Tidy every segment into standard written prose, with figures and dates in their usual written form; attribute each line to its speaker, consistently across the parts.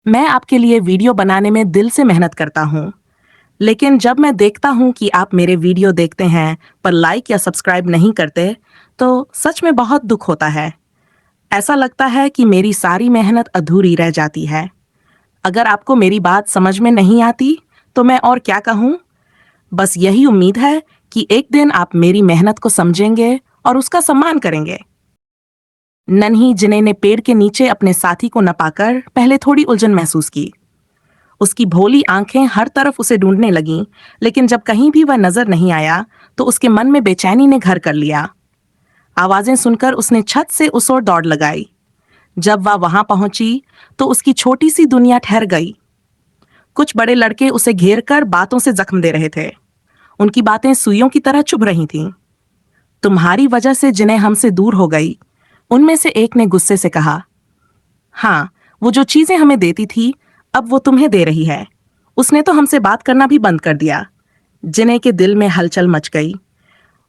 Speaker 1: मैं आपके लिए वीडियो बनाने में दिल से मेहनत करता हूँ, लेकिन जब मैं देखता हूँ कि आप मेरे वीडियो देखते हैं पर लाइक या सब्सक्राइब नहीं करते, तो सच में बहुत दुख होता है। ऐसा लगता है कि मेरी सारी मेहनत अधूरी रह जाती है। अगर आपको मेरी बात समझ में नहीं आती, तो मैं और क्या कहूँ? बस यही उम्मीद है कि एक दिन आप मेरी मेहनत को समझेंगे और उसका सम्मान करेंगे। नन्ही जिने ने पेड़ के नीचे अपने साथी को न पाकर पहले थोड़ी उलझन महसूस की। उसकी भोली आंखें हर तरफ उसे ढूंढने लगीं, लेकिन जब कहीं भी वह नजर नहीं आया, तो उसके मन में बेचैनी ने घर कर लिया। आवाजें सुनकर उसने छत से उस ओर दौड़ लगाई। जब वह वहां पहुंची, तो उसकी छोटी सी दुनिया ठहर गई। कुछ बड़े लड़के उसे घेर कर बातों से जख्म दे रहे थे। उनकी बातें सुइयों की तरह चुभ रही थीं। तुम्हारी वजह से जिन्हें हमसे दूर हो गई, उनमें से एक ने गुस्से से कहा। हाँ, वो जो चीजें हमें देती थी, अब वो तुम्हें दे रही है। उसने तो हमसे बात करना भी बंद कर दिया। जिने के दिल में हलचल मच गई।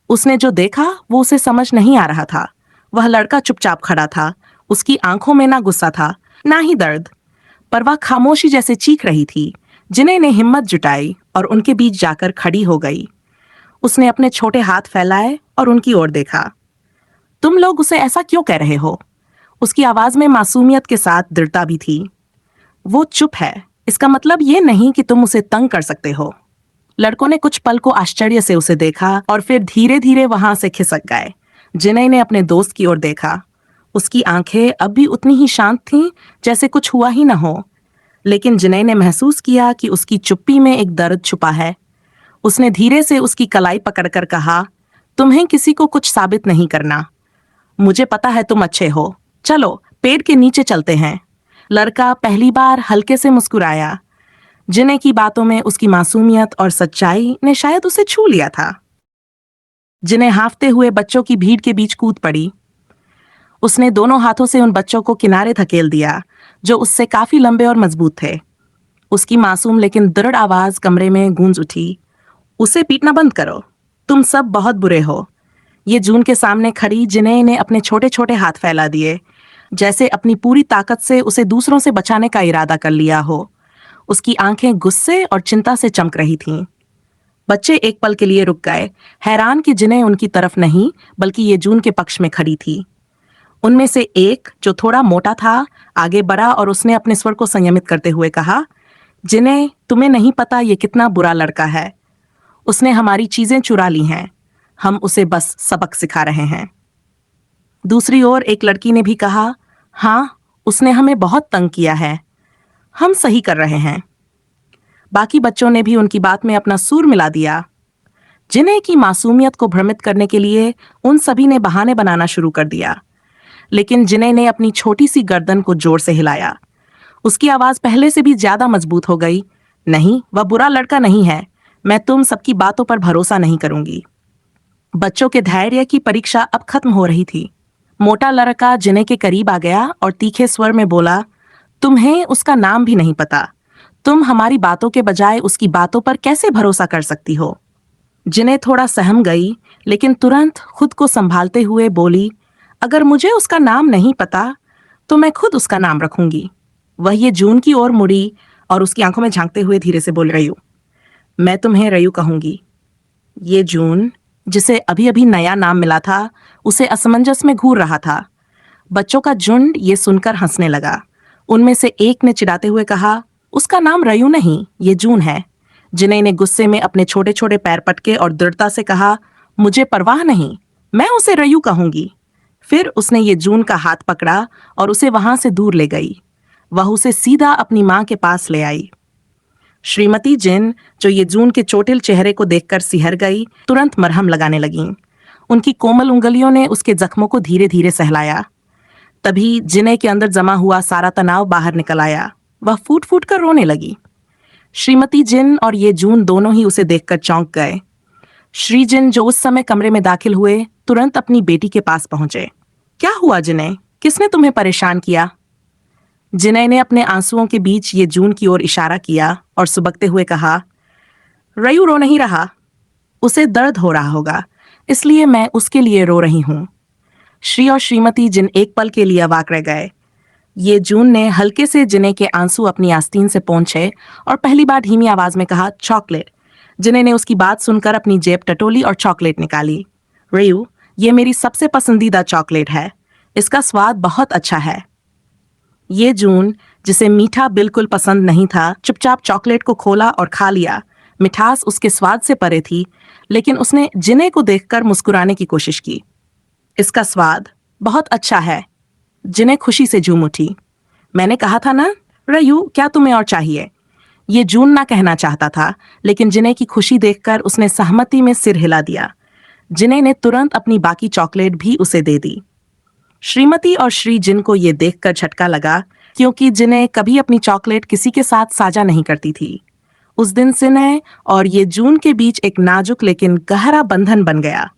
Speaker 1: उसने जो देखा वो उसे समझ नहीं आ रहा था। वह लड़का चुपचाप खड़ा था। उसकी आंखों में ना गुस्सा था, ना ही दर्द, पर वह खामोशी जैसे चीख रही थी। जिने ने हिम्मत जुटाई और उनके बीच जाकर खड़ी हो गई। उसने अपने छोटे हाथ फैलाए और उनकी ओर देखा। तुम लोग उसे ऐसा क्यों कह रहे हो? उसकी आवाज में मासूमियत के साथ दृढ़ता भी थी। वो चुप है, इसका मतलब ये नहीं कि तुम उसे तंग कर सकते हो। लड़कों ने कुछ पल को आश्चर्य से उसे देखा और फिर धीरे धीरे वहां से खिसक गए। जिनय ने अपने दोस्त की ओर देखा। उसकी आंखें अब भी उतनी ही शांत थीं, जैसे कुछ हुआ ही न हो। लेकिन जिनय ने महसूस किया कि उसकी चुप्पी में एक दर्द छुपा है। उसने धीरे से उसकी कलाई पकड़कर कहा, तुम्हें किसी को कुछ साबित नहीं करना। मुझे पता है तुम अच्छे हो। चलो पेड़ के नीचे चलते हैं। लड़का पहली बार हल्के से मुस्कुराया। जिने की बातों में उसकी मासूमियत और सच्चाई ने शायद उसे छू लिया था। जिने हांफते हुए बच्चों की भीड़ के बीच कूद पड़ी। उसने दोनों हाथों से उन बच्चों को किनारे धकेल दिया, जो उससे काफी लंबे और मजबूत थे। उसकी मासूम लेकिन दृढ़ आवाज कमरे में गूंज उठी। उसे पीटना बंद करो। तुम सब बहुत बुरे हो। ये जून के सामने खड़ी जिने ने अपने छोटे छोटे हाथ फैला दिए, जैसे अपनी पूरी ताकत से उसे दूसरों से बचाने का इरादा कर लिया हो। उसकी आंखें गुस्से और चिंता से चमक रही थीं। बच्चे एक पल के लिए रुक गए, हैरान कि जिन्हें उनकी तरफ नहीं बल्कि ये जून के पक्ष में खड़ी थी। उनमें से एक, जो थोड़ा मोटा था, आगे बढ़ा और उसने अपने स्वर को संयमित करते हुए कहा, जिन्हें तुम्हें नहीं पता ये कितना बुरा लड़का है। उसने हमारी चीजें चुरा ली हैं। हम उसे बस सबक सिखा रहे हैं। दूसरी ओर एक लड़की ने भी कहा, हाँ, उसने हमें बहुत तंग किया है। हम सही कर रहे हैं। बाकी बच्चों ने भी उनकी बात में अपना सुर मिला दिया। जिन्हें की मासूमियत को भ्रमित करने के लिए उन सभी ने बहाने बनाना शुरू कर दिया, लेकिन जिन्हें ने अपनी छोटी सी गर्दन को जोर से हिलाया। उसकी आवाज पहले से भी ज्यादा मजबूत हो गई। नहीं, वह बुरा लड़का नहीं है। मैं तुम सबकी बातों पर भरोसा नहीं करूंगी। बच्चों के धैर्य की परीक्षा अब खत्म हो रही थी। मोटा लड़का जिन्हें के करीब आ गया और तीखे स्वर में बोला, तुम्हें उसका नाम भी नहीं पता। तुम हमारी बातों के बजाय उसकी बातों पर कैसे भरोसा कर सकती हो? जिन्हें थोड़ा सहम गई, लेकिन तुरंत खुद को संभालते हुए बोली, अगर मुझे उसका नाम नहीं पता, तो मैं खुद उसका नाम रखूंगी। वह ये जून की ओर मुड़ी और उसकी आंखों में झांकते हुए धीरे से बोल, रयू। मैं तुम्हें रयू कहूंगी। ये जून, जिसे अभी अभी नया नाम मिला था, उसे असमंजस में घूर रहा था। बच्चों का झुंड ये सुनकर हंसने लगा। उनमें से एक ने चिढ़ाते हुए कहा, उसका नाम रयू नहीं, ये जून है। जिन्हें ने गुस्से में अपने छोटे छोटे पैर पटके और दृढ़ता से कहा, मुझे परवाह नहीं, मैं उसे रयू कहूंगी। फिर उसने ये जून का हाथ पकड़ा और उसे वहां से दूर ले गई। वह उसे सीधा अपनी मां के पास ले आई। श्रीमती जिन, जो ये जून के चोटिल चेहरे को देखकर सिहर गई, तुरंत मरहम लगाने लगीं। उनकी कोमल उंगलियों ने उसके जख्मों को धीरे धीरे सहलाया। तभी जिन्हें के अंदर जमा हुआ सारा तनाव बाहर निकल आया। वह फूट फूट कर रोने लगी। श्रीमती जिन और ये जून दोनों ही उसे देखकर चौंक गए। श्री जिन, जो उस समय कमरे में दाखिल हुए, तुरंत अपनी बेटी के पास पहुंचे। क्या हुआ जिन्हें? किसने तुम्हें परेशान किया? जिन्हें ने अपने आंसुओं के बीच ये जून की ओर इशारा किया और सुबकते हुए कहा, रयू रो नहीं रहा। उसे दर्द हो रहा होगा, इसलिए मैं उसके लिए रो रही हूं। श्री और श्रीमती जिन एक पल के लिए अवाक रह गए। ये जून ने हल्के से जिने के आंसू अपनी आस्तीन से पोंछे और पहली बार धीमी आवाज में कहा, चॉकलेट। जिने ने उसकी बात सुनकर अपनी जेब टटोली और चॉकलेट निकाली। रयू, ये मेरी सबसे पसंदीदा चॉकलेट है। इसका स्वाद बहुत अच्छा है। ये जून, जिसे मीठा बिल्कुल पसंद नहीं था, चुपचाप चॉकलेट को खोला और खा लिया। मिठास उसके स्वाद से परे थी, लेकिन उसने जिने को देखकर मुस्कुराने की कोशिश की। इसका स्वाद बहुत अच्छा है। जिने खुशी से झूम उठी। मैंने कहा था ना, रयू, क्या तुम्हें और चाहिए? ये जून ना कहना चाहता था, लेकिन जिने की खुशी देखकर उसने सहमति में सिर हिला दिया। जिने ने तुरंत अपनी बाकी चॉकलेट भी उसे दे दी। श्रीमती और श्री जिन को यह देखकर झटका लगा, क्योंकि जिने कभी अपनी चॉकलेट किसी के साथ साझा नहीं करती थी। उस दिन सिन्हे और ये जून के बीच एक नाजुक लेकिन गहरा बंधन बन गया।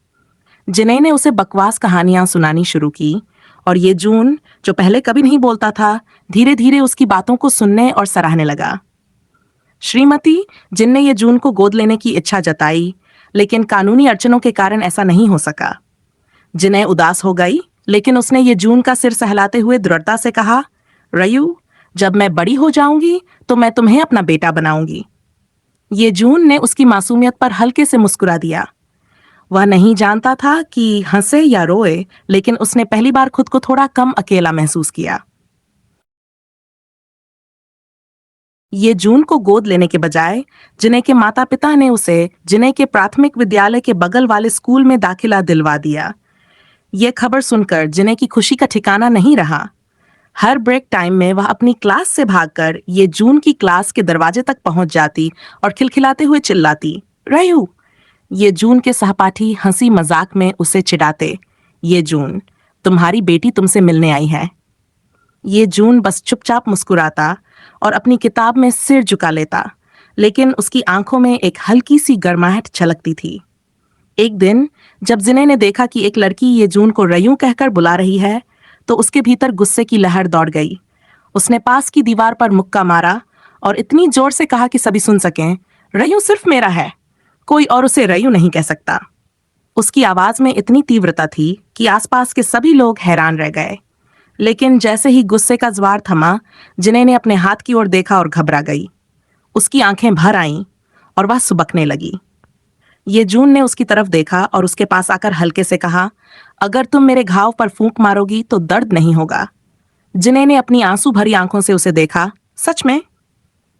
Speaker 1: जिने ने उसे बकवास कहानियां सुनानी शुरू की, और ये जून, जो पहले कभी नहीं बोलता था, धीरे धीरे उसकी बातों को सुनने और सराहने लगा। श्रीमती जिन ने ये जून को गोद लेने की इच्छा जताई, लेकिन कानूनी अड़चनों के कारण ऐसा नहीं हो सका। जिन्हें उदास हो गई, लेकिन उसने ये जून का सिर सहलाते हुए दृढ़ता से कहा, रयू, जब मैं बड़ी हो जाऊंगी तो मैं तुम्हें अपना बेटा बनाऊंगी। ये जून ने उसकी मासूमियत पर हल्के से मुस्कुरा दिया। वह नहीं जानता था कि हंसे या रोए, लेकिन उसने पहली बार खुद को थोड़ा कम अकेला महसूस किया। ये जून को गोद लेने के बजाय जिने के माता पिता ने उसे जिने के प्राथमिक विद्यालय के बगल वाले स्कूल में दाखिला दिलवा दिया। ये खबर सुनकर जिने की खुशी का ठिकाना नहीं रहा। हर ब्रेक टाइम में वह अपनी क्लास से भागकर ये जून की क्लास के दरवाजे तक पहुंच जाती और खिलखिलाते हुए चिल्लाती, रयू। ये जून के सहपाठी हंसी मजाक में उसे चिढ़ाते, ये जून, तुम्हारी बेटी तुमसे मिलने आई है। ये जून बस चुपचाप मुस्कुराता और अपनी किताब में सिर झुका लेता, लेकिन उसकी आंखों में एक हल्की सी गर्माहट छलकती थी। एक दिन जब जिने ने देखा कि एक लड़की ये जून को रयू कहकर बुला रही है, तो उसके भीतर गुस्से की लहर दौड़ गई। उसने पास की दीवार पर मुक्का मारा और इतनी जोर से कहा कि सभी सुन सकें, रयू सिर्फ मेरा है, कोई और उसे रयू नहीं कह सकता। उसकी आवाज में इतनी तीव्रता थी कि आसपास के सभी लोग हैरान रह गए। लेकिन जैसे ही गुस्से का ज्वार थमा, जिने ने अपने हाथ की ओर देखा और घबरा गई। उसकी आंखें भर आईं और वह सुबकने लगी। ये जून ने उसकी तरफ देखा और उसके पास आकर हल्के से कहा, अगर तुम मेरे घाव पर फूंक मारोगी तो दर्द नहीं होगा। जिने ने अपनी आंसू भरी आंखों से उसे देखा, सच में?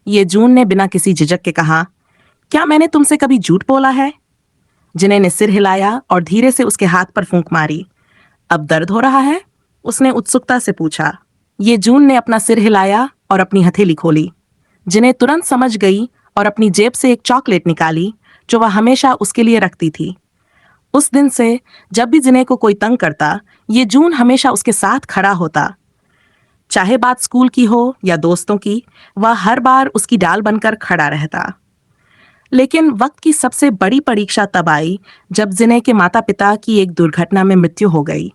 Speaker 1: ये जून ने बिना किसी झिझक के कहा, क्या मैंने तुमसे कभी झूठ बोला है? जिने ने सिर हिलाया और धीरे से उसके हाथ पर फूंक मारी। अब दर्द हो रहा है? उसने उत्सुकता से पूछा। ये जून ने अपना सिर हिलाया और अपनी हथेली खोली। जिन्हें तुरंत समझ गई और अपनी जेब से एक चॉकलेट निकाली, जो वह हमेशा उसके लिए रखती थी। उस दिन से जब भी जिन्हें को कोई तंग करता, ये जून हमेशा उसके साथ खड़ा होता। चाहे बात स्कूल की हो या दोस्तों की, वह हर बार उसकी डाल बनकर खड़ा रहता। लेकिन वक्त की सबसे बड़ी परीक्षा तब आई जब जिन्हें के माता पिता की एक दुर्घटना में मृत्यु हो गई।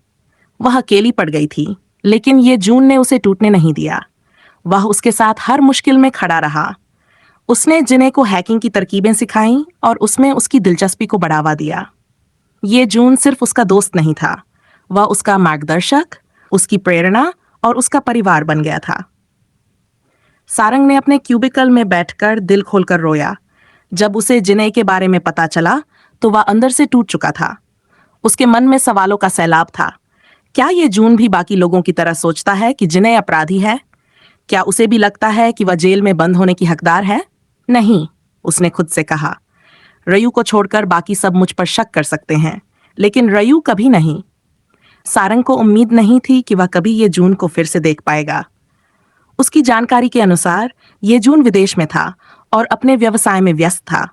Speaker 1: वह अकेली पड़ गई थी, लेकिन ये जून ने उसे टूटने नहीं दिया। वह उसके साथ हर मुश्किल में खड़ा रहा। उसने जिने को हैकिंग की तरकीबें सिखाईं और उसमें उसकी दिलचस्पी को बढ़ावा दिया। ये जून सिर्फ उसका दोस्त नहीं था, वह उसका मार्गदर्शक, उसकी प्रेरणा और उसका परिवार बन गया था। सारंग ने अपने क्यूबिकल में बैठकर दिल खोलकर रोया। जब उसे जिने के बारे में पता चला तो वह अंदर से टूट चुका था। उसके मन में सवालों का सैलाब था। क्या ये जून भी बाकी लोगों की तरह सोचता है कि जिने अपराधी है? क्या उसे भी लगता है कि वह जेल में बंद होने की हकदार है? नहीं, उसने खुद से कहा। रयू को छोड़कर बाकी सब मुझ पर शक कर सकते हैं, लेकिन रयू कभी नहीं। सारंग को उम्मीद नहीं थी कि वह कभी ये जून को फिर से देख पाएगा। उसकी जानकारी के अनुसार ये जून विदेश में था और अपने व्यवसाय में व्यस्त था।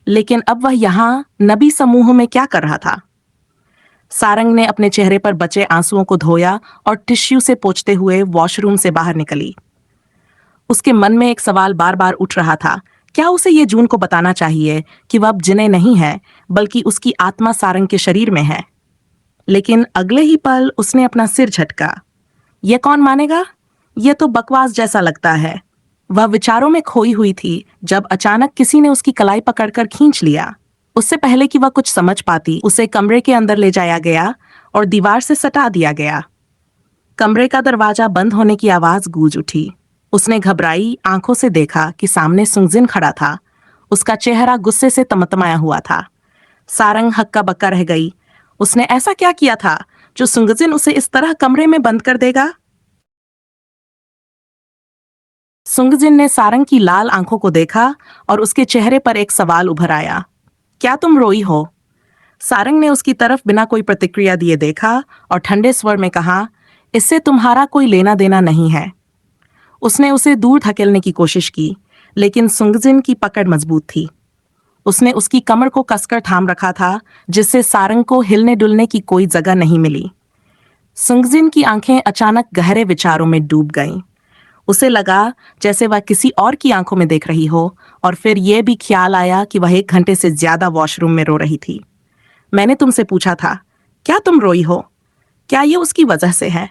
Speaker 1: लेकिन अब वह यहाँ नबी समूह में क्या कर रहा था? सारंग ने अपने चेहरे पर बचे आंसुओं को धोया और टिश्यू से पोंछते हुए वॉशरूम से बाहर निकली। उसके मन में एक सवाल बार बार उठ रहा था, क्या उसे ये जून को बताना चाहिए कि वह अब जिने नहीं है, बल्कि उसकी आत्मा सारंग के शरीर में है? लेकिन अगले ही पल उसने अपना सिर झटका। यह कौन मानेगा? यह तो बकवास जैसा लगता है। वह विचारों में खोई हुई थी जब अचानक किसी ने उसकी कलाई पकड़कर खींच लिया। उससे पहले कि वह कुछ समझ पाती, उसे कमरे के अंदर ले जाया गया और दीवार से सटा दिया गया। कमरे का दरवाजा बंद होने की आवाज गूंज उठी। उसने घबराई आंखों से देखा कि सामने सुंगजिन खड़ा था। उसका चेहरा गुस्से से तमतमाया हुआ था। सारंग हक्का बक्का रह गई। उसने ऐसा क्या किया था जो सुंगजिन उसे इस तरह कमरे में बंद कर देगा? सुंगजिन ने सारंग की लाल आंखों को देखा और उसके चेहरे पर एक सवाल उभर आया। क्या तुम रोई हो? सारंग ने उसकी तरफ बिना कोई प्रतिक्रिया दिए देखा और ठंडे स्वर में कहा, इससे तुम्हारा कोई लेना देना नहीं है। उसने उसे दूर धकेलने की कोशिश की, लेकिन सुंगजिन की पकड़ मजबूत थी। उसने उसकी कमर को कसकर थाम रखा था, जिससे सारंग को हिलने डुलने की कोई जगह नहीं मिली। सुंगजिन की आंखें अचानक गहरे विचारों में डूब गईं। उसे लगा जैसे वह किसी और की आंखों में देख रही हो, और फिर यह भी ख्याल आया कि वह 1 घंटे से ज्यादा वॉशरूम में रो रही थी। मैंने तुमसे पूछा था, क्या तुम रोई हो? क्या ये उसकी वजह से है?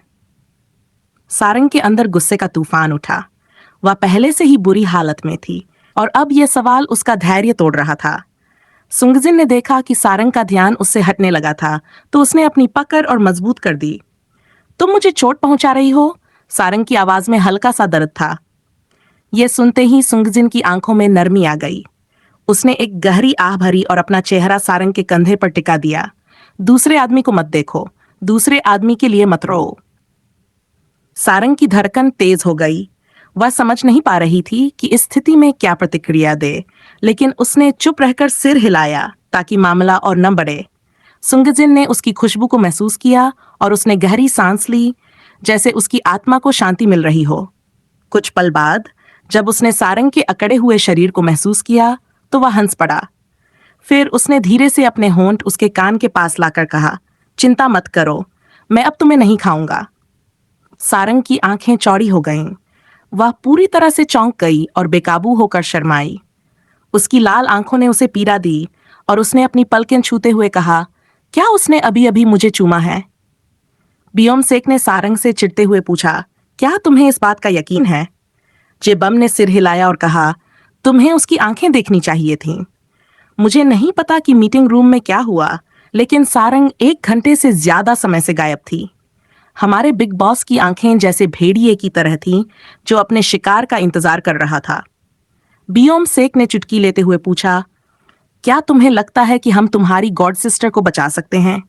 Speaker 1: सारंग के अंदर गुस्से का तूफान उठा। वह पहले से ही बुरी हालत में थी और अब यह सवाल उसका धैर्य तोड़ रहा था। सुंगजिन ने देखा कि सारंग का ध्यान उससे हटने लगा था, तो उसने अपनी पकड़ और मजबूत कर दी। तुम मुझे चोट पहुंचा रही हो? सारंग की आवाज में हल्का सा दर्द था। यह सुनते ही सुंगजिन की आंखों में नरमी आ गई। उसने एक गहरी आह भरी और अपना चेहरा सारंग के कंधे पर टिका दिया। दूसरे आदमी को मत देखो, दूसरे आदमी के लिए मत रो। सारंग की धड़कन तेज हो गई। वह समझ नहीं पा रही थी कि इस स्थिति में क्या प्रतिक्रिया दे, लेकिन उसने चुप रहकर सिर हिलाया ताकि मामला और न बढ़े। सुंगजिन ने उसकी खुशबू को महसूस किया और उसने गहरी सांस ली, जैसे उसकी आत्मा को शांति मिल रही हो। कुछ पल बाद जब उसने सारंग के अकड़े हुए शरीर को महसूस किया, तो वह हंस पड़ा। फिर उसने धीरे से अपने होंठ उसके कान के पास लाकर कहा, चिंता मत करो, मैं अब तुम्हें नहीं खाऊंगा। सारंग की आंखें चौड़ी हो गईं। वह पूरी तरह से चौंक गई और बेकाबू होकर शर्माई। उसकी लाल आंखों ने उसे पीड़ा दी और उसने अपनी पलकें छूते हुए कहा, क्या उसने अभी अभी मुझे चूमा है? बियोम सेक ने सारंग से चिढ़ते हुए पूछा, क्या तुम्हें इस बात का यकीन है? जेबम ने सिर हिलाया और कहा, तुम्हें उसकी आंखें देखनी चाहिए थीं। मुझे नहीं पता कि मीटिंग रूम में क्या हुआ, लेकिन सारंग 1 घंटे से ज्यादा समय से गायब थी। हमारे बिग बॉस की आंखें जैसे भेड़िए की तरह थीं, जो अपने शिकार का इंतजार कर रहा था। बियोम सेक ने चुटकी लेते हुए पूछा, क्या तुम्हें लगता है कि हम तुम्हारी गॉड सिस्टर को बचा सकते हैं?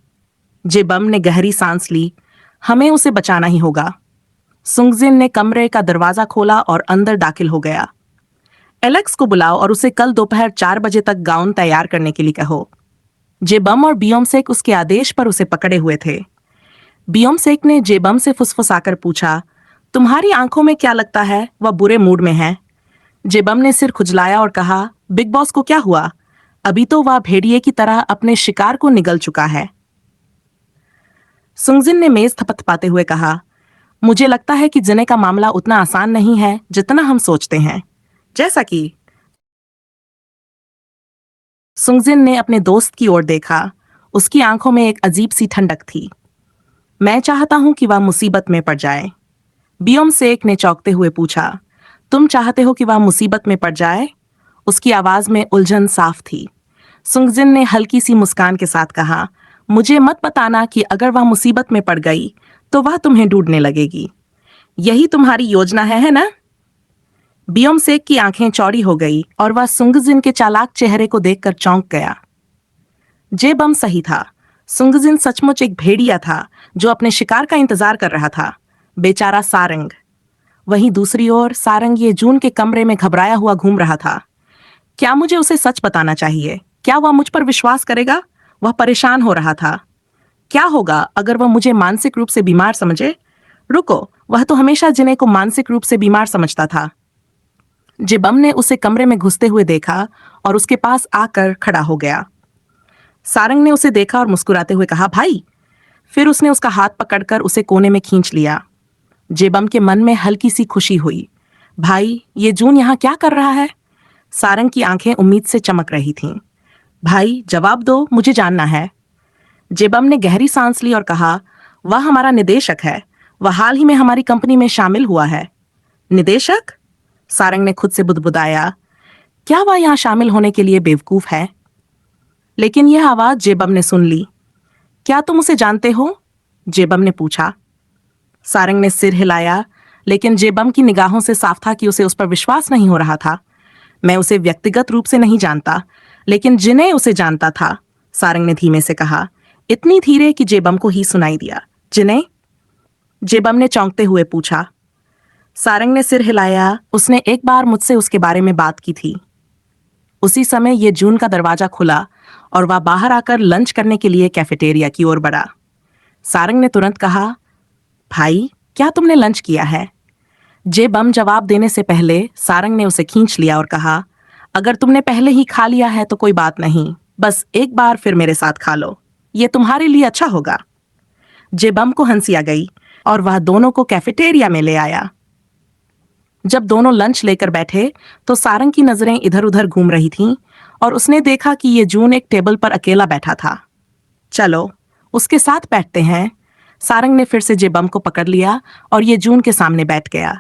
Speaker 1: जेबम ने गहरी सांस ली, हमें उसे बचाना ही होगा। सुंगजिन ने कमरे का दरवाजा खोला और अंदर दाखिल हो गया। एलेक्स को बुलाओ और उसे कल दोपहर 4 बजे तक गाउन तैयार करने के लिए कहो। जेबम और बियोमसेक उसके आदेश पर उसे पकड़े हुए थे। बियोमसेक ने जेबम से फुसफुसाकर पूछा, तुम्हारी आंखों में क्या लगता है वह बुरे मूड में है? जेबम ने सिर खुजलाया और कहा, बिग बॉस को क्या हुआ? अभी तो वह भेड़िए की तरह अपने शिकार को निगल चुका है। सुंगजिन ने मेज थपथपाते हुए कहा, मुझे लगता है कि जिने का मामला उतना आसान नहीं है जितना हम सोचते हैं। जैसा कि सुंगजिन ने अपने दोस्त की ओर देखा। उसकी आंखों में एक अजीब सी ठंडक थी। मैं चाहता हूं कि वह मुसीबत में पड़ जाए। बियोम सेक ने चौंकते हुए पूछा, तुम चाहते हो कि वह मुसीबत में पड़ जाए? उसकी आवाज में उलझन साफ थी। सुंगजिन ने हल्की सी मुस्कान के साथ कहा, मुझे मत बताना कि अगर वह मुसीबत में पड़ गई तो वह तुम्हें ढूंढने लगेगी। यही तुम्हारी योजना है ना? बियोमसेक की आंखें चौड़ी हो गई और वह सुंगजिन के चालाक चेहरे को देखकर चौंक गया। जेबम सही था। सुंगजिन सचमुच एक भेड़िया था जो अपने शिकार का इंतजार कर रहा था। बेचारा सारंग। वहीं दूसरी ओर सारंग ये जून के कमरे में घबराया हुआ घूम रहा था। क्या मुझे उसे सच बताना चाहिए? क्या वह मुझ पर विश्वास करेगा? वह परेशान हो रहा था। क्या होगा अगर वह मुझे मानसिक रूप से बीमार समझे? रुको, वह तो हमेशा जिने को मानसिक रूप से बीमार समझता था। जेबम ने उसे कमरे में घुसते हुए देखा और उसके पास आकर खड़ा हो गया। सारंग ने उसे देखा और मुस्कुराते हुए कहा, भाई। फिर उसने उसका हाथ पकड़कर उसे कोने में खींच लिया। जेबम के मन में हल्की सी खुशी हुई। भाई, ये जून यहाँ क्या कर रहा है? सारंग की आंखें उम्मीद से चमक रही थीं। भाई, जवाब दो, मुझे जानना है। जेबम ने गहरी सांस ली और कहा, वह हमारा निदेशक है। वह हाल ही में हमारी कंपनी में शामिल हुआ है। निदेशक? सारंग ने खुद से बुदबुदाया, क्या वह यहाँ शामिल होने के लिए बेवकूफ है? लेकिन यह आवाज जेबम ने सुन ली। क्या तुम उसे जानते हो? जेबम ने पूछा। सारंग ने सिर हिलाया, लेकिन जेबम की निगाहों से साफ था कि उसे उस पर विश्वास नहीं हो रहा था। मैं उसे व्यक्तिगत रूप से नहीं जानता, लेकिन जिन्हें उसे जानता था, सारंग ने धीमे से कहा, इतनी धीरे कि जेबम को ही सुनाई दिया। जिन्हें? जेबम ने चौंकते हुए पूछा। सारंग ने सिर हिलाया। उसने एक बार मुझसे उसके बारे में बात की थी। उसी समय ये जून का दरवाजा खुला और वह बाहर आकर लंच करने के लिए कैफेटेरिया की ओर बढ़ा। सारंग ने तुरंत कहा, भाई, क्या तुमने लंच किया है? जेबम जवाब देने से पहले सारंग ने उसे खींच लिया और कहा, अगर तुमने पहले ही खा लिया है तो कोई बात नहीं, बस एक बार फिर मेरे साथ खा लो, ये तुम्हारे लिए अच्छा होगा। जेबम को हंसी आ गई और वह दोनों को कैफेटेरिया में ले आया। जब दोनों लंच लेकर बैठे तो सारंग की नजरें इधर उधर घूम रही थीं और उसने देखा कि ये जून एक टेबल पर अकेला बैठा था। चलो, उसके साथ बैठते हैं। सारंग ने फिर से जेबम को पकड़ लिया और ये जून के सामने बैठ गया।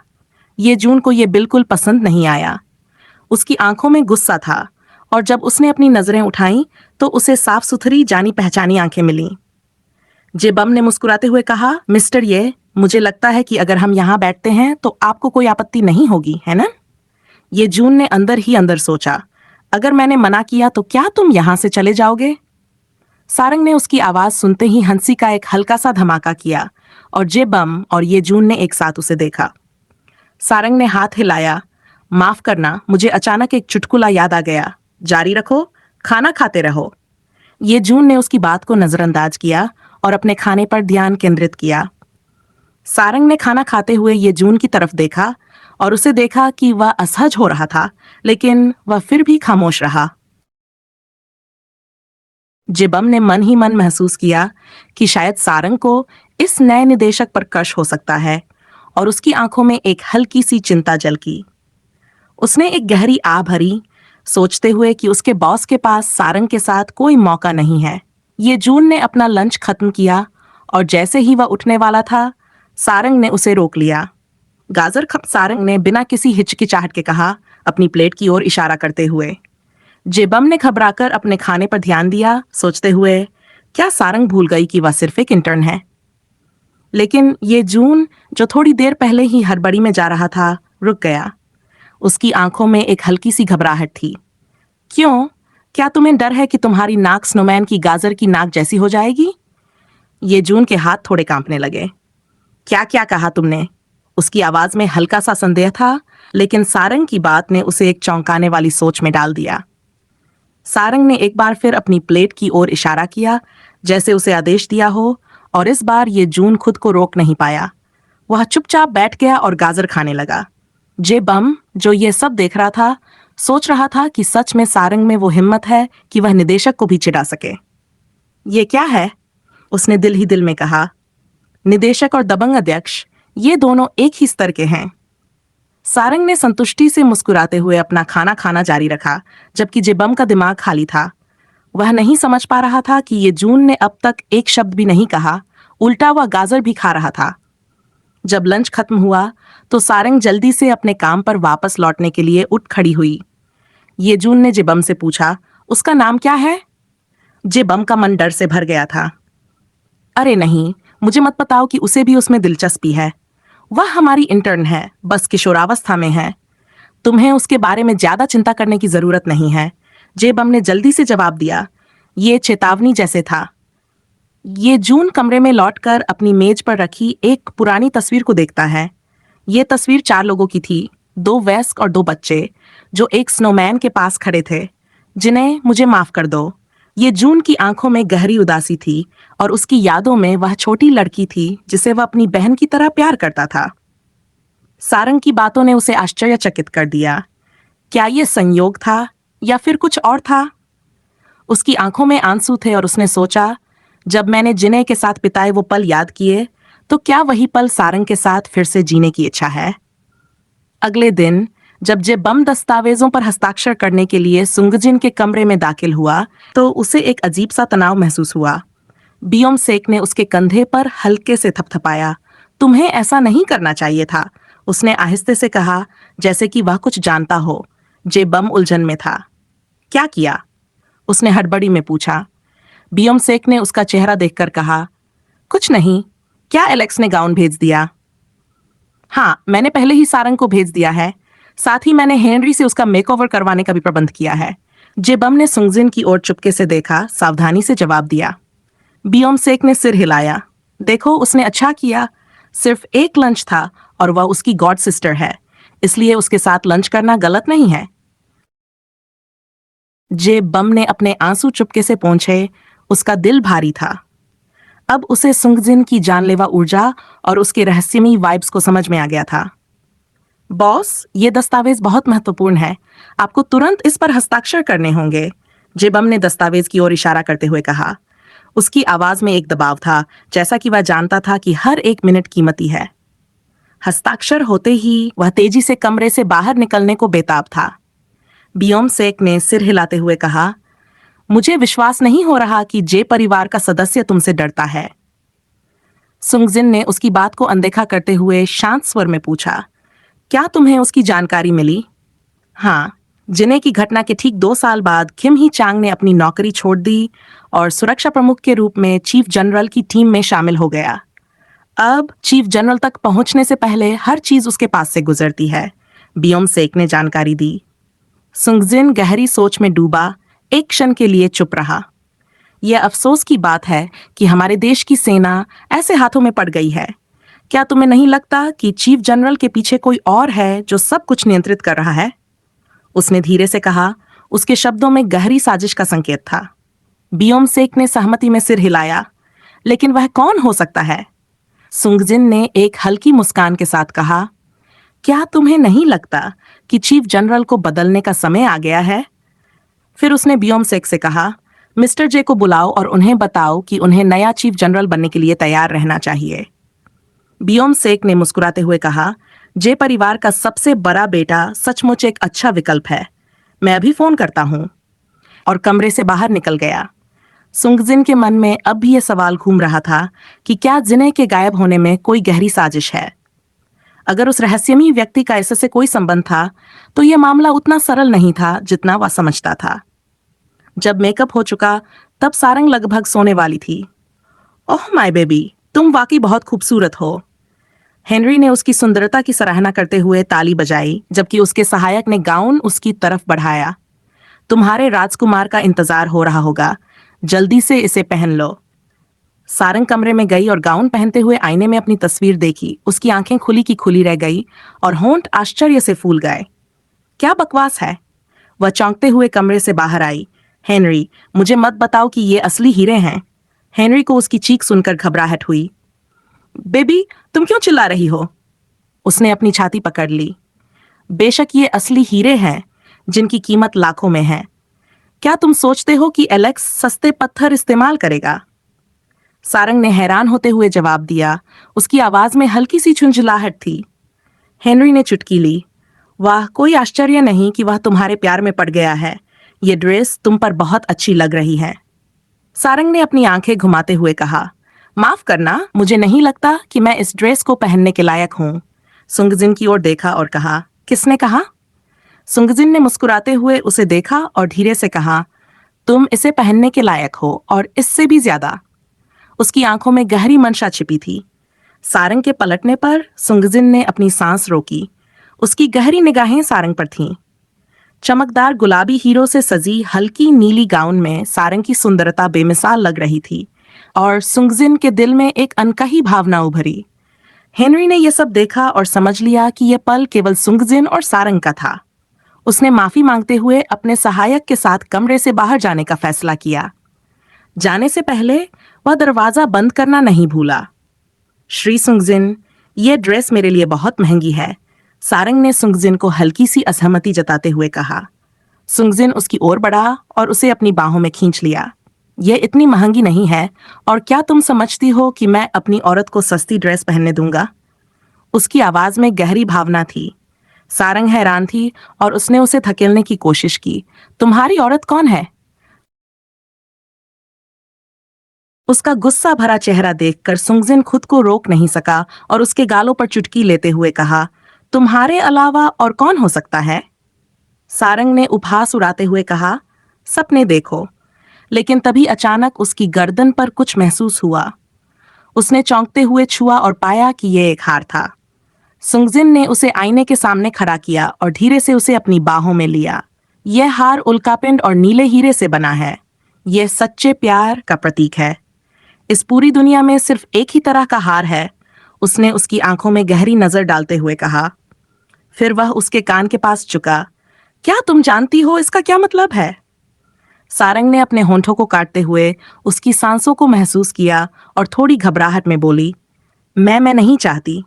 Speaker 1: ये जून को ये बिल्कुल पसंद नहीं आया। उसकी आंखों में गुस्सा था और जब उसने अपनी नजरें उठाईं तो उसे साफ सुथरी जानी पहचानी आंखें मिलीं। जेबम ने मुस्कुराते हुए कहा, मिस्टर ये, मुझे लगता है कि अगर हम यहाँ बैठते हैं तो आपको कोई आपत्ति नहीं होगी, है ना? ये जून ने अंदर ही अंदर सोचा, अगर मैंने मना किया तो क्या तुम यहाँ से चले जाओगे? सारंग ने उसकी आवाज सुनते ही हंसी का एक हल्का सा धमाका किया और जेबम और ये जून ने एक साथ उसे देखा। सारंग ने हाथ हिलाया, माफ करना, मुझे अचानक एक चुटकुला याद आ गया, जारी रखो, खाना खाते रहो। ये जून ने उसकी बात को नजरअंदाज किया और अपने खाने पर ध्यान केंद्रित किया। सारंग ने खाना खाते हुए ये जून की तरफ देखा और उसे देखा कि वह असहज हो रहा था, लेकिन वह फिर भी खामोश रहा। जेबम ने मन ही मन महसूस किया कि शायद सारंग को इस नए निदेशक पर क्रश हो सकता है और उसकी आंखों में एक हल्की सी चिंता झलकी। उसने एक गहरी आह भरी, सोचते हुए कि उसके बॉस के पास सारंग के साथ कोई मौका नहीं है। ये जून ने अपना लंच खत्म किया और जैसे ही वह उठने वाला था, सारंग ने उसे रोक लिया। गाजर खप, सारंग ने बिना किसी हिचकिचाहट के कहा, अपनी प्लेट की ओर इशारा करते हुए। जेबम ने घबराकर अपने खाने पर ध्यान दिया, सोचते हुए, क्या सारंग भूल गई कि वह सिर्फ एक इंटर्न है? लेकिन ये जून, जो थोड़ी देर पहले ही हड़बड़ी में जा रहा था, रुक गया। उसकी आंखों में एक हल्की सी घबराहट थी। क्यों? क्या तुम्हें डर है कि तुम्हारी नाक स्नोमैन की गाजर की नाक जैसी हो जाएगी? ये जून के हाथ थोड़े कांपने लगे। क्या क्या कहा तुमने? उसकी आवाज में हल्का सा संदेह था, लेकिन सारंग की बात ने उसे एक चौंकाने वाली सोच में डाल दिया। सारंग ने एक बार फिर अपनी प्लेट की ओर इशारा किया, जैसे उसे आदेश दिया हो, और इस बार ये जून खुद को रोक नहीं पाया। वह चुपचाप बैठ गया और गाजर खाने लगा। जेबम, जो ये सब देख रहा था, सोच रहा था कि सच में सारंग में वो हिम्मत है कि वह निदेशक को भी चिढ़ा सके। ये क्या है? उसने दिल ही दिल में कहा। निदेशक और दबंग अध्यक्ष, ये दोनों एक ही स्तर के हैं। सारंग ने संतुष्टि से मुस्कुराते हुए अपना खाना खाना जारी रखा, जबकि जेबम का दिमाग खाली था। वह नहीं समझ पा रहा था कि ये जून ने अब तक एक शब्द भी नहीं कहा, उल्टा वह गाजर भी खा रहा था। जब लंच खत्म हुआ तो सारंग जल्दी से अपने काम पर वापस लौटने के लिए उठ खड़ी हुई। ये जून ने जेबम से पूछा, उसका नाम क्या है? जेबम का मन डर से भर गया था। अरे नहीं, मुझे मत बताओ कि उसे भी उसमें दिलचस्पी है। वह हमारी इंटर्न है, बस किशोरावस्था में है। तुम्हें उसके बारे में ज्यादा चिंता करने की जरूरत नहीं है, जेबम ने जल्दी से जवाब दिया। ये चेतावनी जैसे था। ये जून कमरे में लौटकर अपनी मेज पर रखी एक पुरानी तस्वीर को देखता है। ये तस्वीर 4 लोगों की थी, 2 वयस्क और 2 बच्चे, जो एक स्नोमैन के पास खड़े थे। जिन्हें मुझे माफ कर दो। ये जून की आंखों में गहरी उदासी थी और उसकी यादों में वह छोटी लड़की थी जिसे वह अपनी बहन की तरह प्यार करता था। सारंग की बातों ने उसे आश्चर्यचकित कर दिया। क्या ये संयोग था या फिर कुछ और था? उसकी आंखों में आंसू थे और उसने सोचा, जब मैंने जिने के साथ बिताए वो पल याद किए, तो क्या वही पल सारंग के साथ फिर से जीने की इच्छा है? अगले दिन जब जेबम दस्तावेजों पर हस्ताक्षर करने के लिए सुंगजिन के कमरे में दाखिल हुआ, तो उसे एक अजीब सा तनाव महसूस हुआ। बियोम सेक ने उसके कंधे पर हल्के से थपथपाया। तुम्हें ऐसा नहीं करना चाहिए था, उसने आहिस्ते से कहा, जैसे कि वह कुछ जानता हो। जेबम उलझन में था। क्या किया? उसने हड़बड़ी में पूछा। बियोम सेक ने उसका चेहरा देखकर कहा, कुछ नहीं। क्या एलेक्स ने गाउन भेज दिया? हाँ, मैंने पहले ही सारंग को भेज दिया है। साथ ही मैंने हेनरी से उसका मेकओवर करवाने का भी प्रबंध किया है। जेबम ने सुंगजिन की ओर चुपके से देखा, सावधानी से जवाब दिया। बियोम सेक ने सिर हिलाया। देखो, उसने अच्छा किया। सिर्फ एक लंच था और वह उसकी गॉड सिस्टर है, इसलिए उसके साथ लंच करना गलत नहीं है। जे बम ने अपने आंसू चुपके से पोंछे। उसका दिल भारी था। अब उसे सुंगजिन की जानलेवा ऊर्जा और उसके रहस्यमयी वाइब्स को समझ में आ गया था। बॉस, ये दस्तावेज बहुत महत्वपूर्ण है। आपको तुरंत इस पर हस्ताक्षर करने होंगे। जेबम ने दस्तावेज की ओर इशारा करते हुए कहा। उसकी आवाज में एक दबाव था, जैसा कि वह जानता था कि हर एक मिनट कीमती है। हस्ताक्षर होते ही वह तेजी से कमरे से बाहर निकलने को बेताब था। बियोम सेक ने सिर हिलाते हुए कहा, मुझे विश्वास नहीं हो रहा कि जे परिवार का सदस्य तुमसे डरता है। सुंगजिन ने उसकी बात को अनदेखा करते हुए शांत स्वर में पूछा, क्या तुम्हें उसकी जानकारी मिली? हाँ, जिने की घटना के ठीक 2 साल बाद किम ही चांग ने अपनी नौकरी छोड़ दी और सुरक्षा प्रमुख के रूप में चीफ जनरल की टीम में शामिल हो गया। अब चीफ जनरल तक पहुंचने से पहले हर चीज उसके पास से गुजरती है, बियोम सेक ने जानकारी दी। सुंगजिन गहरी सोच में डूबा, एक क्षण के लिए चुप रहा। यह अफसोस की बात है कि हमारे देश की सेना ऐसे हाथों में पड़ गई है। क्या तुम्हें नहीं लगता कि चीफ जनरल के पीछे कोई और है जो सब कुछ नियंत्रित कर रहा है? उसने धीरे से कहा। उसके शब्दों में गहरी साजिश का संकेत था। बियोम सेक ने सहमति में सिर हिलाया। लेकिन वह कौन हो सकता है? सुंगजिन ने एक हल्की मुस्कान के साथ कहा, क्या तुम्हें नहीं लगता कि चीफ जनरल को बदलने का समय आ गया है? फिर उसने बियोम सेक से कहा, मिस्टर जे को बुलाओ और उन्हें बताओ कि उन्हें नया चीफ जनरल बनने के लिए तैयार रहना चाहिए। बियोम सेक ने मुस्कुराते हुए कहा, जे परिवार का सबसे बड़ा बेटा सचमुच एक अच्छा विकल्प है। मैं अभी फोन करता हूं। और कमरे से बाहर निकल गया। सुंगजिन के मन में अब भी यह सवाल घूम रहा था कि क्या जिने के गायब होने में कोई गहरी साजिश है। अगर उस रहस्यमयी व्यक्ति का इससे कोई संबंध था, तो यह मामला उतना सरल नहीं था जितना वह समझता था। जब मेकअप हो चुका, तब सारंग लगभग सोने वाली थी। ओह माय बेबी, तुम वाकई बहुत खूबसूरत हो। हेनरी ने उसकी सुंदरता की सराहना करते हुए ताली बजाई, जबकि उसके सहायक ने गाउन उसकी तरफ बढ़ाया। तुम्हारे राजकुमार का इंतजार हो रहा होगा, जल्दी से इसे पहन लो। सारंग कमरे में गई और गाउन पहनते हुए आईने में अपनी तस्वीर देखी। उसकी आंखें खुली की खुली रह गई और होंठ आश्चर्य से फूल गए। क्या बकवास है? वह चौंकते हुए कमरे से बाहर आई। हेनरी, मुझे मत बताओ कि ये असली हीरे हैं। हेनरी को उसकी चीख सुनकर घबराहट हुई। बेबी, तुम क्यों चिल्ला रही हो? उसने अपनी छाती पकड़ ली। बेशक ये असली हीरे हैं, जिनकी कीमत लाखों में है। क्या तुम सोचते हो कि एलेक्स सस्ते पत्थर इस्तेमाल करेगा? सारंग ने हैरान होते हुए जवाब दिया। उसकी आवाज में हल्की सी झुंझलाहट थी। हेनरी ने चुटकी ली। वाह, कोई आश्चर्य नहीं कि वह तुम्हारे प्यार में पड़ गया है। ये ड्रेस तुम पर बहुत अच्छी लग रही है। सारंग ने अपनी आंखें घुमाते हुए कहा, माफ करना, मुझे नहीं लगता कि मैं इस ड्रेस को पहनने के लायक हूं। सुंगजिन की ओर देखा और कहा, किसने कहा? सुंगजिन ने मुस्कुराते हुए उसे देखा और धीरे से कहा, तुम इसे पहनने के लायक हो, और इससे भी ज्यादा। उसकी आंखों में गहरी मंशा छिपी थी। सारंग के पलटने पर सुंगजिन ने अपनी सांस रोकी। उसकी गहरी निगाहें सारंग पर थीं। चमकदार गुलाबी हीरो से सजी हल्की नीली गाउन में सारंग की सुंदरता बेमिसाल लग रही थी और सुंगजिन के दिल में एक अनकही भावना उभरी। हेनरी ने यह सब देखा और समझ लिया कि यह पल केवल सुंगजिन और सारंग का था। उसने माफी मांगते हुए अपने सहायक के साथ कमरे से बाहर जाने का फैसला किया। जाने से पहले वह दरवाजा बंद करना नहीं भूला। श्री सुंगजिन, यह ड्रेस मेरे लिए बहुत महंगी है। सारंग ने सुंगजिन को हल्की सी असहमति जताते हुए कहा। सुंगजिन उसकी ओर बढ़ा और उसे अपनी बाहों में खींच लिया। यह इतनी महंगी नहीं है, और क्या तुम समझती हो कि मैं अपनी औरत को सस्ती ड्रेस पहनने दूंगा? उसकी आवाज में गहरी भावना थी। सारंग हैरान थी और उसने उसे धकेलने की कोशिश की। तुम्हारी औरत कौन है? उसका गुस्सा भरा चेहरा देखकर सुंगजिन खुद को रोक नहीं सका और उसके गालों पर चुटकी लेते हुए कहा, तुम्हारे अलावा और कौन हो सकता है? सारंग ने उपहास उड़ाते हुए कहा, सपने देखो। लेकिन तभी अचानक उसकी गर्दन पर कुछ महसूस हुआ। उसने चौंकते हुए छुआ और पाया कि यह एक हार था। सुंगजिन ने उसे आईने के सामने खड़ा किया और धीरे से उसे अपनी बाहों में लिया। यह हार उल्कापिंड और नीले हीरे से बना है। यह सच्चे प्यार का प्रतीक है। इस पूरी दुनिया में सिर्फ एक ही तरह का हार है, उसने उसकी आंखों में गहरी नजर डालते हुए कहा। फिर वह उसके कान के पास झुका। क्या तुम जानती हो इसका क्या मतलब है? सारंग ने अपने होंठों को काटते हुए उसकी सांसों को महसूस किया और थोड़ी घबराहट में बोली, मैं नहीं चाहती।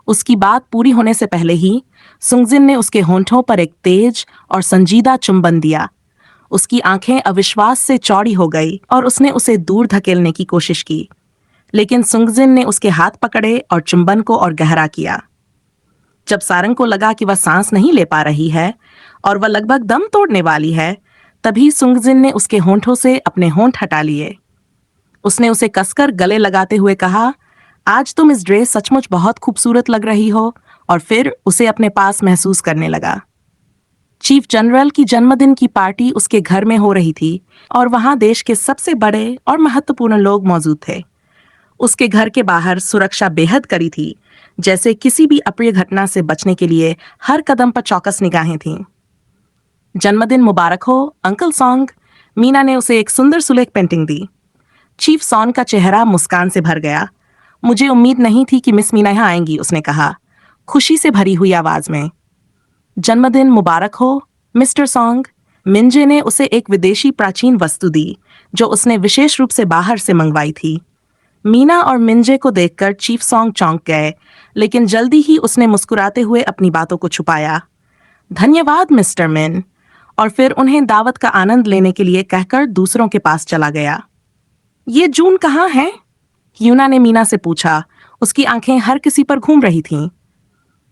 Speaker 1: उसकी बात पूरी होने से पहले ही सुंगजिन ने उसके होंठों पर एक तेज और संजीदा चुंबन दिया। उसकी आंखें अविश्वास से चौड़ी हो गई और उसने उसे दूर धकेलने की कोशिश की, लेकिन सुंगजिन ने उसके हाथ पकड़े और चुंबन को और गहरा किया। जब सारंग को लगा कि वह सांस नहीं ले पा रही है और वह लगभग दम तोड़ने वाली है, तभी सुंगजिन ने उसके होंठों से अपने होंठ हटा लिए। उसने उसे कसकर गले लगाते हुए कहा, आज तुम इस ड्रेस सचमुच बहुत खूबसूरत लग रही हो, और फिर उसे अपने पास महसूस करने लगा। चीफ जनरल की जन्मदिन की पार्टी उसके घर में हो रही थी और वहां देश के सबसे बड़े और महत्वपूर्ण लोग मौजूद थे। उसके घर के बाहर सुरक्षा बेहद कड़ी थी, जैसे किसी भी अप्रिय घटना से बचने के लिए हर कदम पर चौकस निगाहें थीं। जन्मदिन मुबारक हो अंकल सॉन्ग। मीना ने उसे एक सुंदर सुलेख पेंटिंग दी। चीफ सॉन का चेहरा मुस्कान से भर गया। मुझे उम्मीद नहीं थी कि मिस मीना यहाँ आएंगी, उसने कहा, खुशी से भरी हुई आवाज में। जन्मदिन मुबारक हो मिस्टर सॉन्ग। मिंजे ने उसे एक विदेशी प्राचीन वस्तु दी जो उसने विशेष रूप से बाहर से मंगवाई थी। मीना और मिंजे को देखकर चीफ सॉन्ग चौंक गए, लेकिन जल्दी ही उसने मुस्कुराते हुए अपनी बातों को छुपाया। धन्यवाद मिस्टर मिन, और फिर उन्हें दावत का आनंद लेने के लिए कहकर दूसरों के पास चला गया। ये जून कहाँ है? यूना ने मीना से पूछा। उसकी आंखें हर किसी पर घूम रही थीं।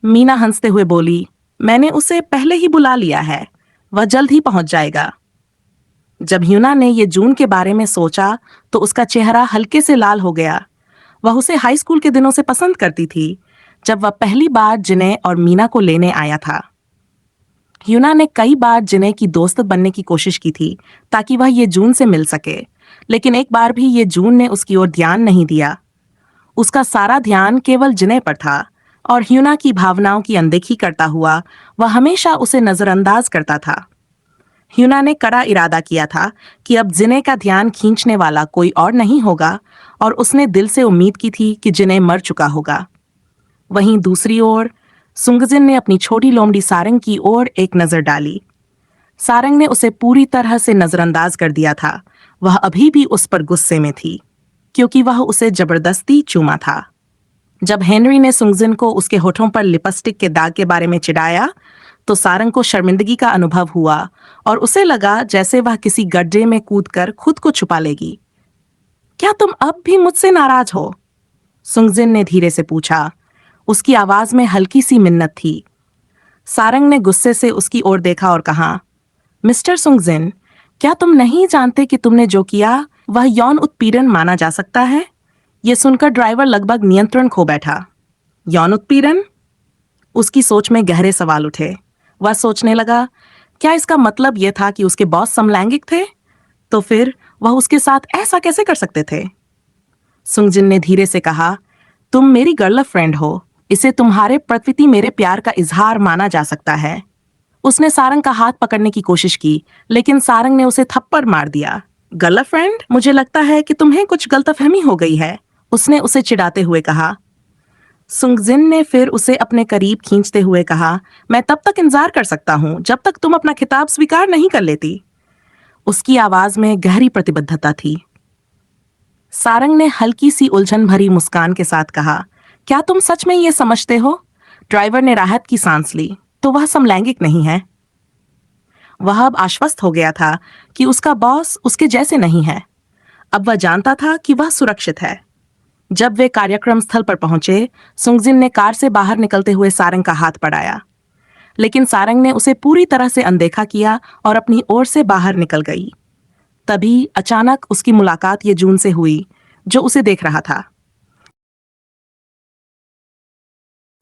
Speaker 1: मीना हंसते हुए बोली, मैंने उसे पहले ही बुला लिया है, वह जल्द ही पहुंच जाएगा। जब यूना ने ये जून के बारे में सोचा तो उसका चेहरा हल्के से लाल हो गया। वह उसे हाई स्कूल के दिनों से पसंद करती थी, जब वह पहली बार जिने और मीना को लेने आया था। यूना ने कई बार जिने की दोस्त बनने की कोशिश की थी ताकि वह ये जून से मिल सके, लेकिन एक बार भी ये जून ने उसकी ओर ध्यान नहीं दिया। उसका सारा ध्यान केवल जिने पर था और ह्यूना की भावनाओं की अनदेखी करता हुआ वह हमेशा उसे नजरअंदाज करता था। ह्यूना ने कड़ा इरादा किया था कि अब जिने का ध्यान खींचने वाला कोई और नहीं होगा, और उसने दिल से उम्मीद की थी कि जिने मर चुका होगा। वहीं दूसरी ओर सुंगजिन ने अपनी छोटी लोमड़ी सारंग की ओर एक नजर डाली। सारंग ने उसे पूरी तरह से नजरअंदाज कर दिया था। वह अभी भी उस पर गुस्से में थी, क्योंकि वह उसे जबरदस्ती चूमा था। जब हेनरी ने सुंगजिन को उसके होठों पर लिपस्टिक के दाग के बारे में चिढ़ाया, तो सारंग को शर्मिंदगी का अनुभव हुआ और उसे लगा जैसे वह किसी गड्ढे में कूदकर खुद को छुपा लेगी। क्या तुम अब भी मुझसे नाराज हो? सुंगजिन ने धीरे से पूछा। उसकी आवाज में हल्की सी मिन्नत थी। सारंग ने गुस्से से उसकी ओर देखा और कहा, मिस्टर सुंगजिन, क्या तुम नहीं जानते कि तुमने जो किया वह यौन उत्पीड़न माना जा सकता है? यह सुनकर ड्राइवर लगभग नियंत्रण खो बैठा। यौन उत्पीड़न? उसकी सोच में गहरे सवाल उठे। वह सोचने लगा, क्या इसका मतलब यह था कि उसके बॉस समलैंगिक थे? तो फिर वह उसके साथ ऐसा कैसे कर सकते थे? सुंगजिन ने धीरे से कहा, तुम मेरी गर्लफ्रेंड हो, इसे तुम्हारे प्रति मेरे प्यार का इजहार माना जा सकता है। उसने सारंग का हाथ पकड़ने की कोशिश की, लेकिन सारंग ने उसे थप्पड़ मार दिया। गर्लफ्रेंड? मुझे लगता है कि तुम्हें कुछ गलतफहमी हो गई है, उसने उसे चिढ़ाते हुए कहा। सुंगजिन ने फिर उसे अपने करीब खींचते हुए कहा, मैं तब तक इंतजार कर सकता हूं जब तक तुम अपना खिताब स्वीकार नहीं कर लेती। उसकी आवाज में गहरी प्रतिबद्धता थी। सारंग ने हल्की सी उलझन भरी मुस्कान के साथ कहा, क्या तुम सच में ये समझते हो? ड्राइवर ने राहत की सांस ली। तो वह समलैंगिक नहीं है। वह अब आश्वस्त हो गया था कि उसका बॉस उसके जैसे नहीं है। अब वह जानता था कि वह सुरक्षित है। जब वे कार्यक्रम स्थल पर पहुंचे, सुंगजिन ने कार से बाहर निकलते हुए सारंग का हाथ बढ़ाया, लेकिन सारंग ने उसे पूरी तरह से अनदेखा किया और अपनी ओर से बाहर निकल गई। तभी अचानक उसकी मुलाकात ये जून से हुई, जो उसे देख रहा था।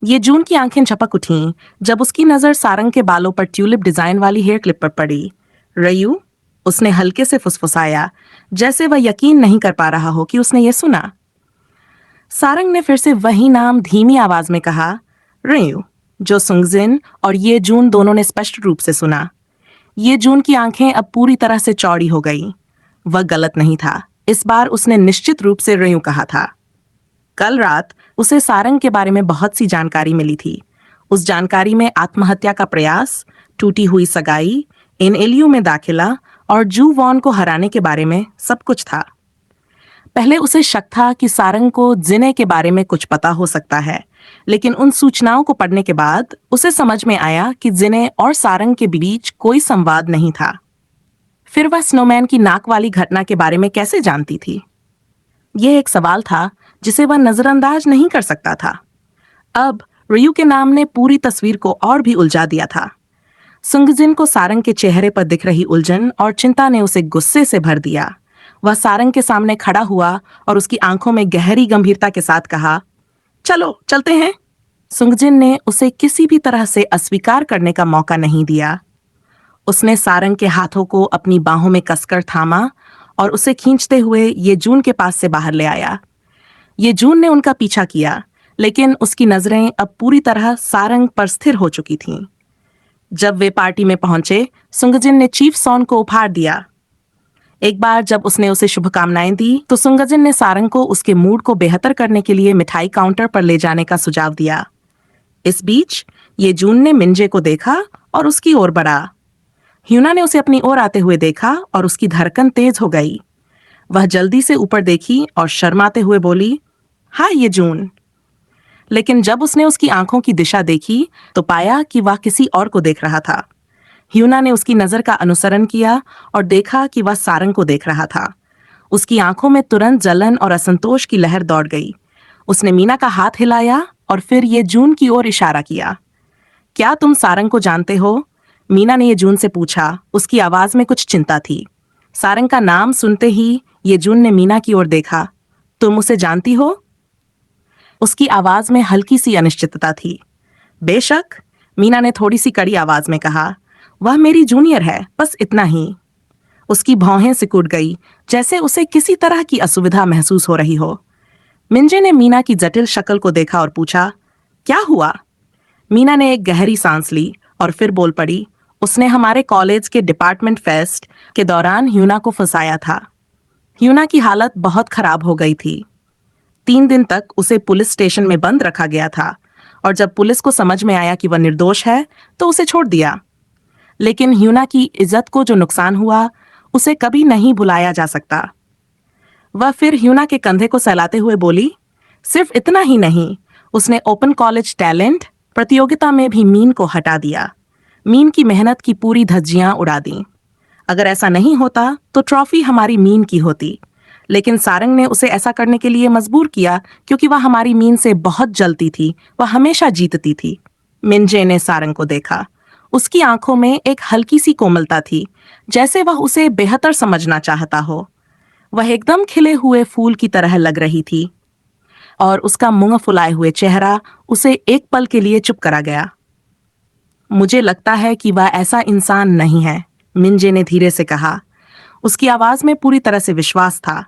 Speaker 1: ये जून की आंखें झपक उठीं जब उसकी नजर सारंग के बालों पर ट्यूलिप डिजाइन वाली हेयर क्लिप पर पड़ी। रयू, उसने हल्के से फुसफुसाया, जैसे वह यकीन नहीं कर पा रहा हो कि उसने ये सुना। सारंग ने फिर से वही नाम धीमी आवाज में कहा, रयू, जो सुंगजिन और ये जून दोनों ने स्पष्ट रूप से सुना। ये जून की आंखें अब पूरी तरह से चौड़ी हो गईं। वह गलत नहीं था। इस बार उसने निश्चित रूप से रयू कहा था। कल रात उसे सारंग के बारे में बहुत सी जानकारी मिली थी। उस जानकारी में आत्महत्या का प्रयास, टूटी हुई सगाई, एनएलयू में दाखिला और जू वॉन को हराने के बारे में सब कुछ था। पहले उसे शक था कि सारंग को जिने के बारे में कुछ पता हो सकता है, लेकिन उन सूचनाओं को पढ़ने के बाद उसे समझ में आया कि जिने और सारंग के बीच कोई संवाद नहीं था। फिर वह स्नोमैन की नाक वाली घटना के बारे में कैसे जानती थी? यह एक सवाल था जिसे वह नजरअंदाज नहीं कर सकता था। अब रयू के नाम ने पूरी तस्वीर को और भी उलझा दिया था। सुंगजिन को सारंग के चेहरे पर दिख रही उलझन और चिंता ने उसे गुस्से से भर दिया। वह सारंग के सामने खड़ा हुआ और उसकी आंखों में गहरी गंभीरता के साथ कहा, चलो चलते हैं। सुंगजिन ने उसे किसी भी तरह से अस्वीकार करने का मौका नहीं दिया। उसने सारंग के हाथों को अपनी बाहों में कसकर थामा और उसे खींचते हुए ये जून के पास से बाहर ले आया। ये जून ने उनका पीछा किया, लेकिन उसकी नजरें अब पूरी तरह सारंग पर स्थिर हो चुकी थीं। जब वे पार्टी में पहुंचे, सुंगजिन ने चीफ सॉन को उपहार दिया। एक बार जब उसने उसे शुभकामनाएं दी, तो सुंगजिन ने सारंग को उसके मूड को बेहतर करने के लिए मिठाई काउंटर पर ले जाने का सुझाव दिया। इस बीच ये जून ने मिंजे को देखा और उसकी ओर बढ़ा। ह्यूना ने उसे अपनी ओर आते हुए देखा और उसकी धड़कन तेज हो गई। वह जल्दी से ऊपर देखी और शर्माते हुए बोली, हाय ये जून। लेकिन जब उसने उसकी आंखों की दिशा देखी तो पाया कि वह किसी और को देख रहा था। ह्यूना ने उसकी नजर का अनुसरण किया और देखा कि वह सारंग को देख रहा था। उसकी आंखों में तुरंत जलन और असंतोष की लहर दौड़ गई। उसने मीना का हाथ हिलाया और फिर ये जून की ओर इशारा किया। क्या तुम सारंग को जानते हो? मीना ने ये जून से पूछा। उसकी आवाज में कुछ चिंता थी। सारंग का नाम सुनते ही ये जून ने मीना की ओर देखा। तुम उसे जानती हो? उसकी आवाज में हल्की सी अनिश्चितता थी। बेशक, मीना ने थोड़ी सी कड़ी आवाज में कहा। वह मेरी जूनियर है, बस इतना ही। उसकी भौहें सिकुड़ गई, जैसे उसे किसी तरह की असुविधा महसूस हो रही हो। मिंजे ने मीना की जटिल शक्ल को देखा और पूछा, क्या हुआ? मीना ने एक गहरी सांस ली और फिर बोल पड़ी, उसने हमारे कॉलेज के डिपार्टमेंट फेस्ट के दौरान ह्यूना को फंसाया था। ह्यूना की हालत बहुत खराब हो गई थी। 3 दिन तक उसे पुलिस स्टेशन में बंद रखा गया था और जब पुलिस को समझ में आया कि वह निर्दोष है तो उसे छोड़ दिया। लेकिन ह्यूना की इज्जत को जो नुकसान हुआ उसे कभी नहीं भुलाया जा सकता। वह फिर ह्यूना के कंधे को सहलाते हुए बोली, सिर्फ इतना ही नहीं, उसने ओपन कॉलेज टैलेंट प्रतियोगिता में भी मीन को हटा दिया। मीन की मेहनत की पूरी धज्जियां उड़ा दी। अगर ऐसा नहीं होता तो ट्रॉफी हमारी मीन की होती, लेकिन सारंग ने उसे ऐसा करने के लिए मजबूर किया क्योंकि वह हमारी मीन से बहुत जलती थी। वह हमेशा जीतती थी। मिंजे ने सारंग को देखा। उसकी आंखों में एक हल्की सी कोमलता थी, जैसे वह उसे बेहतर समझना चाहता हो। वह एकदम खिले हुए फूल की तरह लग रही थी और उसका मुंह फुलाए हुए चेहरा उसे एक पल के लिए चुप करा गया। मुझे लगता है कि वह ऐसा इंसान नहीं है, मिंजे ने धीरे से कहा। उसकी आवाज में पूरी तरह से विश्वास था।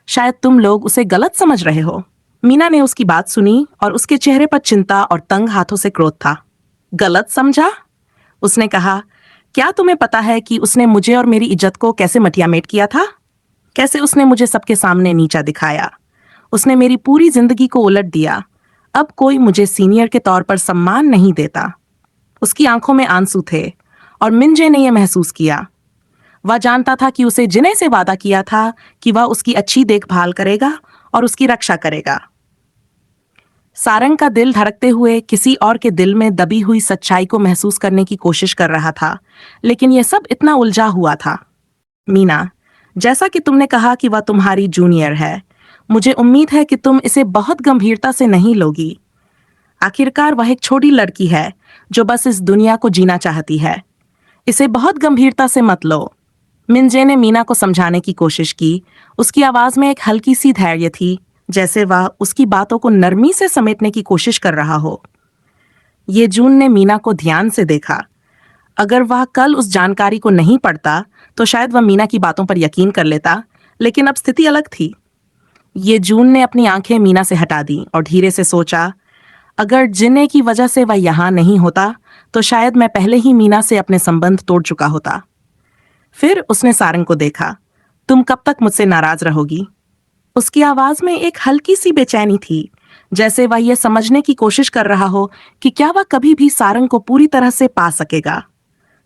Speaker 1: शायद तुम लोग उसे गलत समझ रहे हो। मीना ने उसकी बात सुनी और उसके चेहरे पर चिंता और तंग हाथों से क्रोध था। गलत समझा? उसने कहा। क्या तुम्हें पता है कि उसने मुझे और मेरी इज्जत को कैसे मटियामेट किया था? कैसे उसने मुझे सबके सामने नीचा दिखाया? उसने मेरी पूरी जिंदगी को उलट दिया। अब कोई मुझे सीनियर के तौर पर सम्मान नहीं देता। उसकी आंखों में आंसू थे और मिंजे ने यह महसूस किया। वह जानता था कि उसे जिने से वादा किया था कि वह उसकी अच्छी देखभाल करेगा और उसकी रक्षा करेगा। सारंग का दिल धड़कते हुए किसी और के दिल में दबी हुई सच्चाई को महसूस करने की कोशिश कर रहा था, लेकिन यह सब इतना उलझा हुआ था। मीना, जैसा कि तुमने कहा कि वह तुम्हारी जूनियर है, मुझे उम्मीद है कि तुम इसे बहुत गंभीरता से नहीं लोगी। आखिरकार वह एक छोटी लड़की है जो बस इस दुनिया को जीना चाहती है। इसे बहुत गंभीरता से मत लो। मिंजे ने मीना को समझाने की कोशिश की। उसकी आवाज में एक हल्की सी धैर्य थी, जैसे वह उसकी बातों को नरमी से समेटने की कोशिश कर रहा हो। ये जून ने मीना को ध्यान से देखा। अगर वह कल उस जानकारी को नहीं पढ़ता तो शायद वह मीना की बातों पर यकीन कर लेता, लेकिन अब स्थिति अलग थी। ये जून ने अपनी आंखें मीना से हटा दी और धीरे से सोचा, अगर जिन्ने की वजह से वह यहाँ नहीं होता तो शायद मैं पहले ही मीना से अपने संबंध तोड़ चुका होता। फिर उसने सारंग को देखा। तुम कब तक मुझसे नाराज रहोगी? उसकी आवाज में एक हल्की सी बेचैनी थी, जैसे वह यह समझने की कोशिश कर रहा हो कि क्या वह कभी भी सारंग को पूरी तरह से पा सकेगा।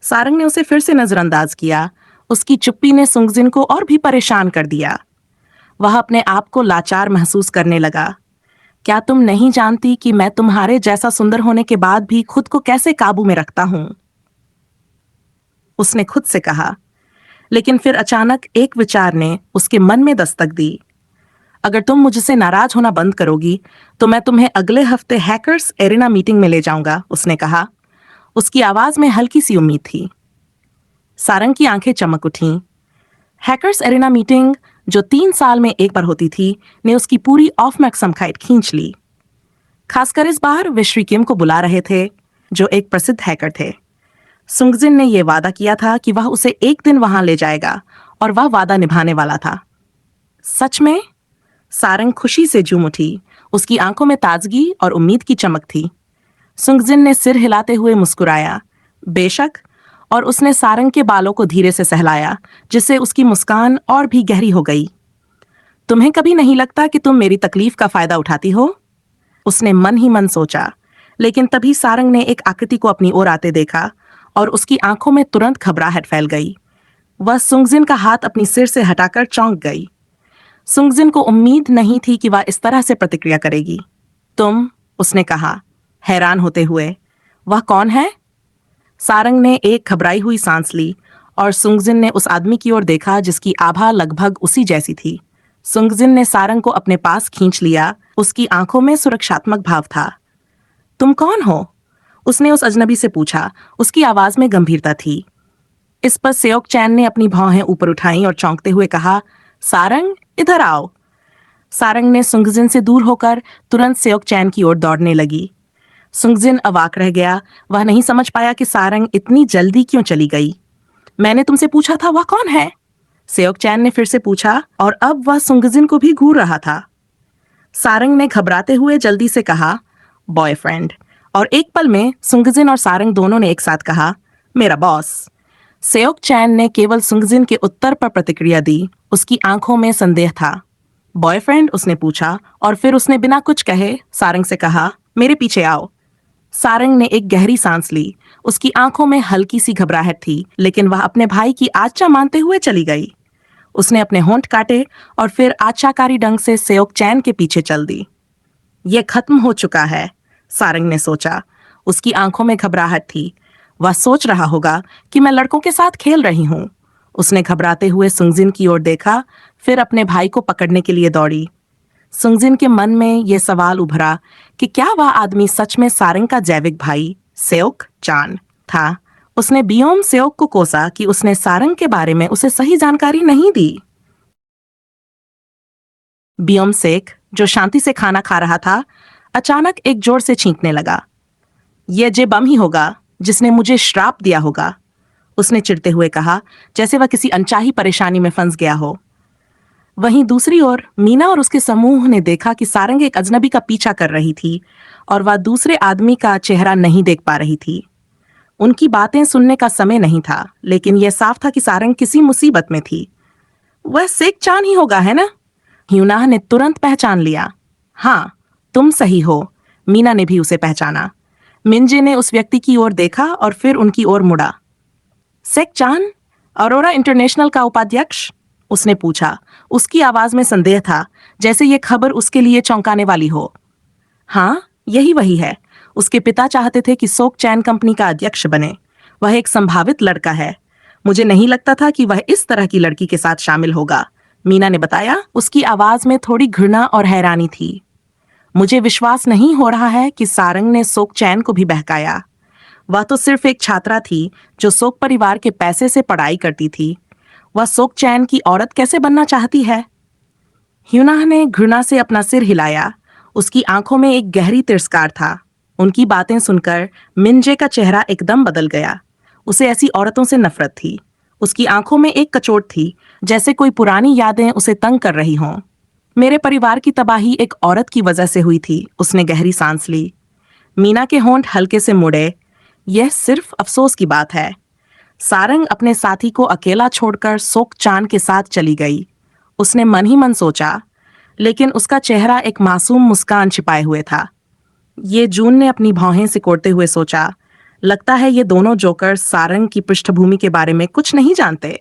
Speaker 1: सारंग ने उसे फिर से नजरअंदाज किया। उसकी चुप्पी ने सुंगजिन को और भी परेशान कर दिया। वह अपने आप को लाचार महसूस करने लगा। क्या तुम नहीं जानती कि मैं तुम्हारे जैसा सुंदर होने के बाद भी खुद को कैसे काबू में रखता हूं? उसने खुद से कहा। लेकिन फिर अचानक एक विचार ने उसके मन में दस्तक दी। अगर तुम मुझसे नाराज होना बंद करोगी तो मैं तुम्हें अगले हफ्ते हैकर्स एरिना मीटिंग में ले जाऊंगा, उसने कहा। उसकी आवाज में हल्की सी उम्मीद थी। सारंग की आंखें चमक उठीं। हैकर्स एरिना मीटिंग, जो 3 साल में एक बार होती थी, ने उसकी पूरी ऑफ मैक्समखाइट खींच ली। खासकर इस बार वे श्री किम को बुला रहे थे, जो एक प्रसिद्ध हैकर थे। सुंगजिन ने यह वादा किया था कि वह उसे एक दिन वहां ले जाएगा और वह वादा निभाने वाला था। सच में? सारंग खुशी से झूम उठी। उसकी आंखों में ताजगी और उम्मीद की चमक थी। सुंगजिन ने सिर हिलाते हुए मुस्कुराया। बेशक, और उसने सारंग के बालों को धीरे से सहलाया, जिससे उसकी मुस्कान और भी गहरी हो गई। तुम्हें कभी नहीं लगता कि तुम मेरी तकलीफ का फायदा उठाती हो? उसने मन ही मन सोचा, लेकिन तभी सारंग ने एक आकृति को अपनी ओर आते देखा और उसकी आंखों में तुरंत घबराहट फैल गई। वह सुंगजिन का हाथ अपनी सिर से हटाकर चौंक गई। सुंगजिन को उम्मीद नहीं थी कि वह इस तरह से प्रतिक्रिया करेगी। तुम, उसने कहा, हैरान होते हुए। वह कौन है? सारंग ने एक घबराई हुई सांस ली और सुंगजिन ने उस आदमी की ओर देखा जिसकी आभा लगभग उसी जैसी थी। सुंगजिन ने सारंग को अपने पास खींच लिया। उसकी आंखों में सुरक्षात्मक भाव था। तुम कौन हो? उसने उस अजनबी से पूछा। उसकी आवाज में गंभीरता थी। इस पर सेओक चैन ने अपनी भौहें ऊपर उठाई और चौंकते हुए कहा, सारंग, इधर आओ। सारंग ने सुंगजिन से दूर होकर तुरंत सेओक चैन की ओर दौड़ने लगी। सुंगजिन अवाक रह गया। वह नहीं समझ पाया कि सारंग इतनी जल्दी क्यों चली गई। मैंने तुमसे पूछा था वह कौन है? सेओक चैन ने फिर से पूछा, और अब वह सुंगजिन को भी घूर रहा था। सारंग ने घबराते हुए जल्दी से कहा, बॉयफ्रेंड। और एक पल में सुंगजिन और सारंग दोनों ने एक साथ कहा, मेरा बॉस। सेओक चैन ने केवल सुंगजिन के उत्तर पर प्रतिक्रिया दी। उसकी आंखों में संदेह था। बॉयफ्रेंड, उसने पूछा, और फिर उसने बिना कुछ कहे सारंग से कहा, मेरे पीछे आओ। सारंग ने एक गहरी सांस ली। उसकी आंखों में हल्की सी घबराहट थी, लेकिन वह अपने भाई की आज्ञा मानते हुए चली गई। उसने अपने होंठ काटे और फिर आज्ञाकारी ढंग से सेओक चैन के पीछे चल दी। यह खत्म हो चुका है, सारंग ने सोचा। उसकी आंखों में घबराहट थी। वह सोच रहा होगा कि मैं लड़कों के साथ खेल रही हूं। उसने घबराते हुए सुंगजिन की ओर देखा, फिर अपने भाई को पकड़ने के लिए दौड़ी। सुंगजिन के मन में यह सवाल उभरा कि क्या वह आदमी सच में सारंग का जैविक भाई सेओक चान था। उसने बियोम सेओक को कोसा कि उसने सारंग के बारे में उसे सही जानकारी नहीं दी। बियोम सेक, जो शांति से खाना खा रहा था, अचानक एक जोर से छींकने लगा। यह जे बम ही होगा जिसने मुझे श्राप दिया होगा, उसने चिढ़ते हुए कहा, जैसे वह किसी अनचाही परेशानी में फंस गया हो। वहीं दूसरी ओर मीना और उसके समूह ने देखा कि सारंग एक अजनबी का पीछा कर रही थी और वह दूसरे आदमी का चेहरा नहीं देख पा रही थी। उनकी बातें सुनने का समय नहीं था, लेकिन यह साफ था कि सारंग किसी मुसीबत में थी। वह सेक चान ही होगा, है ना? ह्यूनाह ने तुरंत पहचान लिया। हाँ, तुम सही हो। मीना ने भी उसे पहचाना। मिंजे ने उस व्यक्ति की ओर देखा और फिर उनकी ओर मुड़ा। सेक चान, अरोरा इंटरनेशनल का उपाध्यक्ष? उसने पूछा। उसकी आवाज में संदेह था, जैसे ये खबर उसके लिए चौंकाने वाली हो। हाँ, यही वही है। उसके पिता चाहते थे कि सोक चैन कंपनी का अध्यक्ष बने। वह एक संभावित लड़का है। मुझे नहीं लगता था कि वह इस तरह की लड़की के साथ शामिल होगा, मीना ने बताया। उसकी आवाज में थोड़ी घृणा और हैरानी थी। मुझे विश्वास नहीं हो रहा है कि सारंग ने सोक चैन को भी बहकाया। वह तो सिर्फ एक छात्रा थी जो सोक परिवार के पैसे से पढ़ाई करती थी। वह सोक चैन की औरत कैसे बनना चाहती है? ह्यूनाह ने घृणा से अपना सिर हिलाया। उसकी आंखों में एक गहरी तिरस्कार था। उनकी बातें सुनकर मिंजे का चेहरा एकदम बदल गया। उसे ऐसी औरतों से नफरत थी। उसकी आंखों में एक कचोट थी, जैसे कोई पुरानी यादें उसे तंग कर रही हों। मेरे परिवार की तबाही एक औरत की वजह से हुई थी, उसने गहरी सांस ली। मीना के होंठ हल्के से मुड़े। यह सिर्फ अफसोस की बात है। सारंग अपने साथी को अकेला छोड़कर सोक चांद के साथ चली गई। उसने मन ही मन सोचा, लेकिन उसका चेहरा एक मासूम मुस्कान छिपाए हुए था। ये जून ने अपनी भौहें सिकोड़ते हुए सोचा, लगता है ये दोनों जोकर सारंग की पृष्ठभूमि के बारे में कुछ नहीं जानते।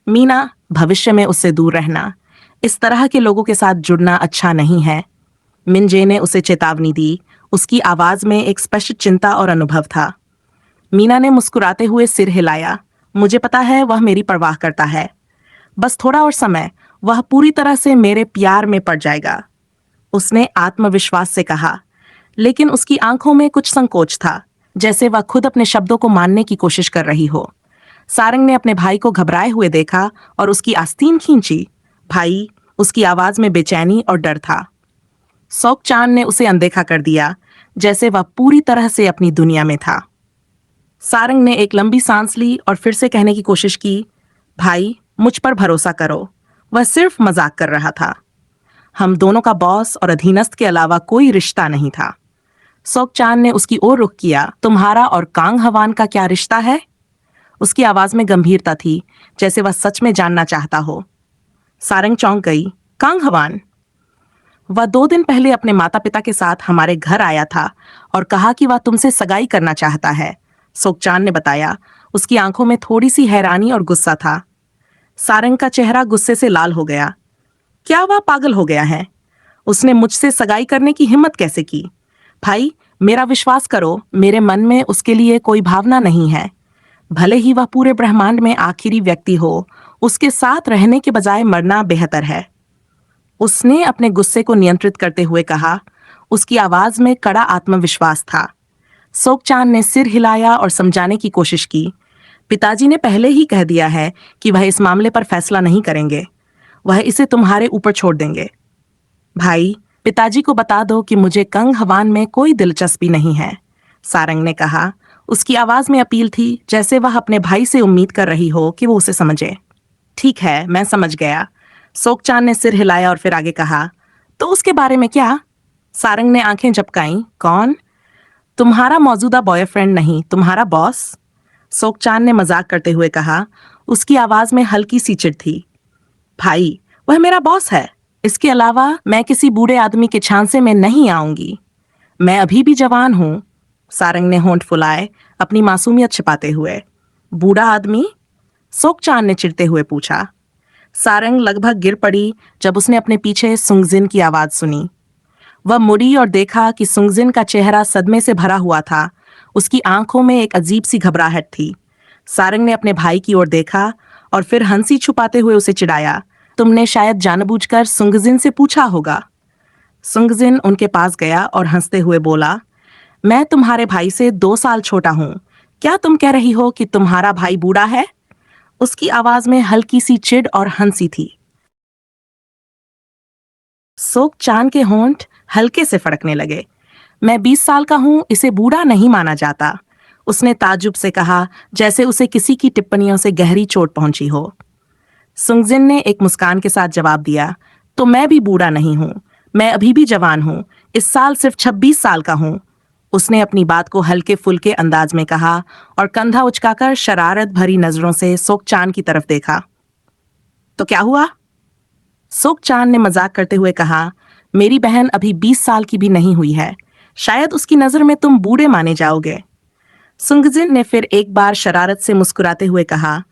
Speaker 1: मीना, भविष्य में उससे दूर रहना। इस तरह के लोगों के साथ जुड़ना अच्छा नहीं है। मिनजे ने उसे चेतावनी दी। उसकी आवाज में एक स्पष्ट चिंता और अनुभव था। मीना ने मुस्कुराते हुए सिर हिलाया। मुझे पता है वह मेरी परवाह करता है। बस थोड़ा और समय, वह पूरी तरह से मेरे प्यार में पड़ जाएगा, उसने आत्मविश्वास से कहा। लेकिन उसकी आंखों में कुछ संकोच था, जैसे वह खुद अपने शब्दों को मानने की कोशिश कर रही हो। सारंग ने अपने भाई को घबराए हुए देखा और उसकी आस्तीन खींची। भाई, उसकी आवाज में बेचैनी और डर था। सोक चांद ने उसे अनदेखा कर दिया, जैसे वह पूरी तरह से अपनी दुनिया में था। सारंग ने एक लंबी सांस ली और फिर से कहने की कोशिश की, भाई, मुझ पर भरोसा करो, वह सिर्फ मजाक कर रहा था। हम दोनों का बॉस और अधीनस्थ के अलावा कोई रिश्ता नहीं था। सोक चांद ने उसकी ओर रुख किया। तुम्हारा और कांग हवान का क्या रिश्ता है? उसकी आवाज में गंभीरता थी, जैसे वह सच में जानना चाहता हो। सारंग चौंक गई। कांग हवान? वह 2 दिन पहले अपने माता पिता के साथ हमारे घर आया था और कहा कि वह तुमसे सगाई करना चाहता है, सोक चांद ने बताया। उसकी आंखों में थोड़ी सी हैरानी और गुस्सा था। सारंग का चेहरा गुस्से से लाल हो गया। क्या वह पागल हो गया है? उसने मुझसे सगाई करने की हिम्मत कैसे की? भाई, मेरा विश्वास करो, मेरे मन में उसके लिए कोई भावना नहीं है। भले ही वह पूरे ब्रह्मांड में आखिरी व्यक्ति हो, उसके साथ रहने के बजाय मरना बेहतर है, उसने अपने गुस्से को नियंत्रित करते हुए कहा। उसकी आवाज में कड़ा आत्मविश्वास था। सोक चांद ने सिर हिलाया और समझाने की कोशिश की। पिताजी ने पहले ही कह दिया है कि वह इस मामले पर फैसला नहीं करेंगे, वह इसे तुम्हारे ऊपर छोड़ देंगे। भाई, पिताजी को बता दो कि मुझे कंग हवान में कोई दिलचस्पी नहीं है, सारंग ने कहा। उसकी आवाज में अपील थी, जैसे वह अपने भाई से उम्मीद कर रही हो कि वो उसे समझे। ठीक है, मैं समझ गया, सोक चांद ने सिर हिलाया और फिर आगे कहा। तो उसके बारे में क्या? सारंग ने आंखें झपकाईं। कौन? तुम्हारा मौजूदा बॉयफ्रेंड नहीं, तुम्हारा बॉस, सोक चांद ने मजाक करते हुए कहा। उसकी आवाज में हल्की सी चिढ़ थी। भाई, वह मेरा बॉस है। इसके अलावा मैं किसी बूढ़े आदमी के झांसे में नहीं आऊंगी। मैं अभी भी जवान हूं, सारंग ने होंठ फुलाए, अपनी मासूमियत छिपाते हुए। बूढ़ा आदमी? सोक चांद ने चिढ़ते हुए पूछा। सारंग लगभग गिर पड़ी जब उसने अपने पीछे सुंगजिन की आवाज सुनी। वह मुड़ी और देखा कि सुंगजिन का चेहरा सदमे से भरा हुआ था। उसकी आंखों में एक अजीब सी घबराहट थी। सारंग ने अपने भाई की ओर देखा और फिर हंसी छुपाते हुए उसे चिढ़ाया। तुमने शायद जानबूझकर सुंगजिन से पूछा होगा। सुंगजिन उनके पास गया और हंसते हुए बोला, मैं तुम्हारे भाई से 2 साल छोटा हूं। क्या तुम कह रही हो कि तुम्हारा भाई बूढ़ा है? उसकी आवाज में हल्की सी चिढ़ और हंसी थी। सोक चांद के होंठ हल्के से फड़कने लगे। मैं 20 साल का हूं, इसे बूढ़ा नहीं माना जाता, उसने ताज्जुब से कहा, जैसे उसे किसी की टिप्पणियों से गहरी चोट पहुंची हो। सुंगजिन ने एक मुस्कान के साथ जवाब दिया, तो मैं भी बूढ़ा नहीं हूं, मैं अभी भी जवान हूं, इस साल सिर्फ 26 साल का हूं, उसने अपनी बात को हल्के फुल्के अंदाज में कहा और कंधा उचकाकर शरारत भरी नजरों से सोक चांद की तरफ देखा। तो क्या हुआ? सोक चांद ने मजाक करते हुए कहा, मेरी बहन अभी 20 साल की भी नहीं हुई है, शायद उसकी नजर में तुम बूढ़े माने जाओगे। सुंगजिन ने फिर एक बार शरारत से मुस्कुराते हुए कहा,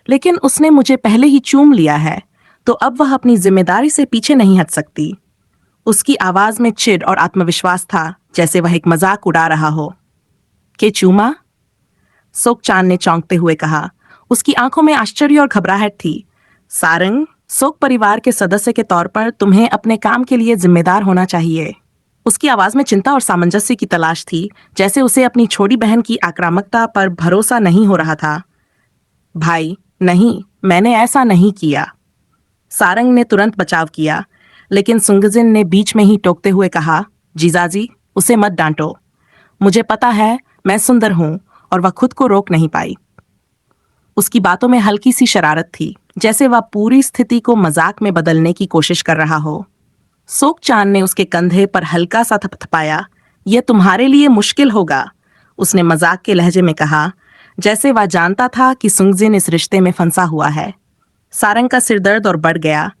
Speaker 1: लेकिन उसने मुझे पहले ही चूम लिया है, तो अब वह अपनी जिम्मेदारी से पीछे नहीं हट सकती। उसकी आवाज में चिढ़ और आत्मविश्वास था, जैसे वह एक मजाक उड़ा रहा हो। के चूमा? सोक चांद ने चौंकते हुए कहा। उसकी आंखों में आश्चर्य और घबराहट थी। सारंग, सोक परिवार के सदस्य के तौर पर तुम्हें अपने काम के लिए जिम्मेदार होना चाहिए। उसकी आवाज में चिंता और सामंजस्य की तलाश थी, जैसे उसे अपनी छोटी बहन की आक्रामकता पर भरोसा नहीं हो रहा था। भाई, नहीं, मैंने ऐसा नहीं किया, सारंग ने तुरंत बचाव किया, लेकिन सुंगजिन ने बीच में ही टोकते हुए कहा, जीजाजी, उसे मत डांटो, मुझे पता है मैं सुंदर हूं, और वह खुद को रोक नहीं पाई। उसकी बातों में हल्की सी शरारत थी, जैसे वह पूरी स्थिति को मजाक में बदलने की कोशिश कर रहा हो। सोक चांद ने उसके कंधे पर हल्का सा थपथपाया। ये तुम्हारे लिए मुश्किल होगा, उसने मजाक के लहजे में कहा, जैसे वह जानता था कि सुंगजिन इस रिश्ते में फंसा हुआ है। सारंग का सिरदर्द और बढ़ गया।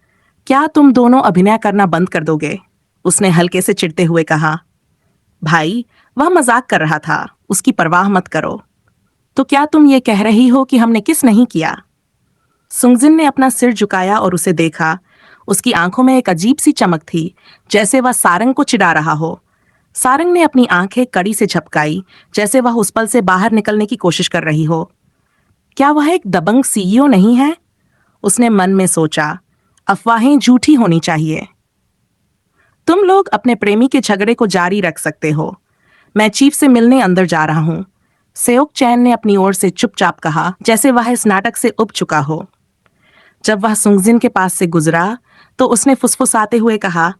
Speaker 1: क्या तुम दोनों अभिनय करना बंद कर दोगे? उसने हल्के से चिढ़ते हुए कहा। भाई, वह मजाक कर रहा था, उसकी परवाह मत करो। तो क्या तुम ये कह रही हो कि हमने किस नहीं किया? सुंगजिन ने अपना सिर झुकाया और उसे देखा। उसकी आंखों में एक अजीब सी चमक थी, जैसे वह सारंग को चिढ़ा रहा हो। सारंग ने अपनी आंखें कड़ी से झपकाई, जैसे वह उस पल से बाहर निकलने की कोशिश कर रही हो। क्या वह एक दबंग सीईओ नहीं है? उसने मन में सोचा। अफवाहें झूठी होनी चाहिए। तुम लोग अपने प्रेमी के झगड़े को जारी रख सकते हो। मैं चीफ से मिलने अंदर जा रहा हूं, सेओक चैन ने अपनी ओर से चुपचाप कहा, जैसे वह इस नाटक से उब चुका हो। जब वह सुंगजिन के पास से गुजरा तो उसने फुसफुसाते हुए कहा,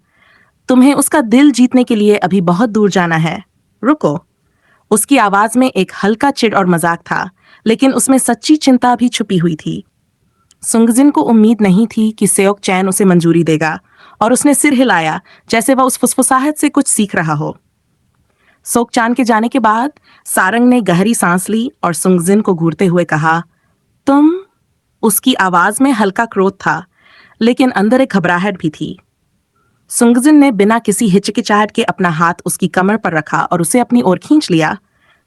Speaker 1: तुम्हें उसका दिल जीतने के लिए अभी बहुत दूर जाना है, रुको। उसकी आवाज में एक हल्का चिढ़ और मजाक था, लेकिन उसमें सच्ची चिंता भी छुपी हुई थी। सुंगजिन को उम्मीद नहीं थी कि सेओक चैन उसे मंजूरी देगा, और उसने सिर हिलाया, जैसे वह उस फुसफुसाहट से कुछ सीख रहा हो। सोक चान के जाने के बाद सारंग ने गहरी सांस ली और सुंगजिन को घूरते हुए कहा, तुम। उसकी आवाज में हल्का क्रोध था, लेकिन अंदर एक घबराहट भी थी। सुंगजिन ने बिना किसी हिचकिचाहट के अपना हाथ उसकी कमर पर रखा और उसे अपनी ओर खींच लिया।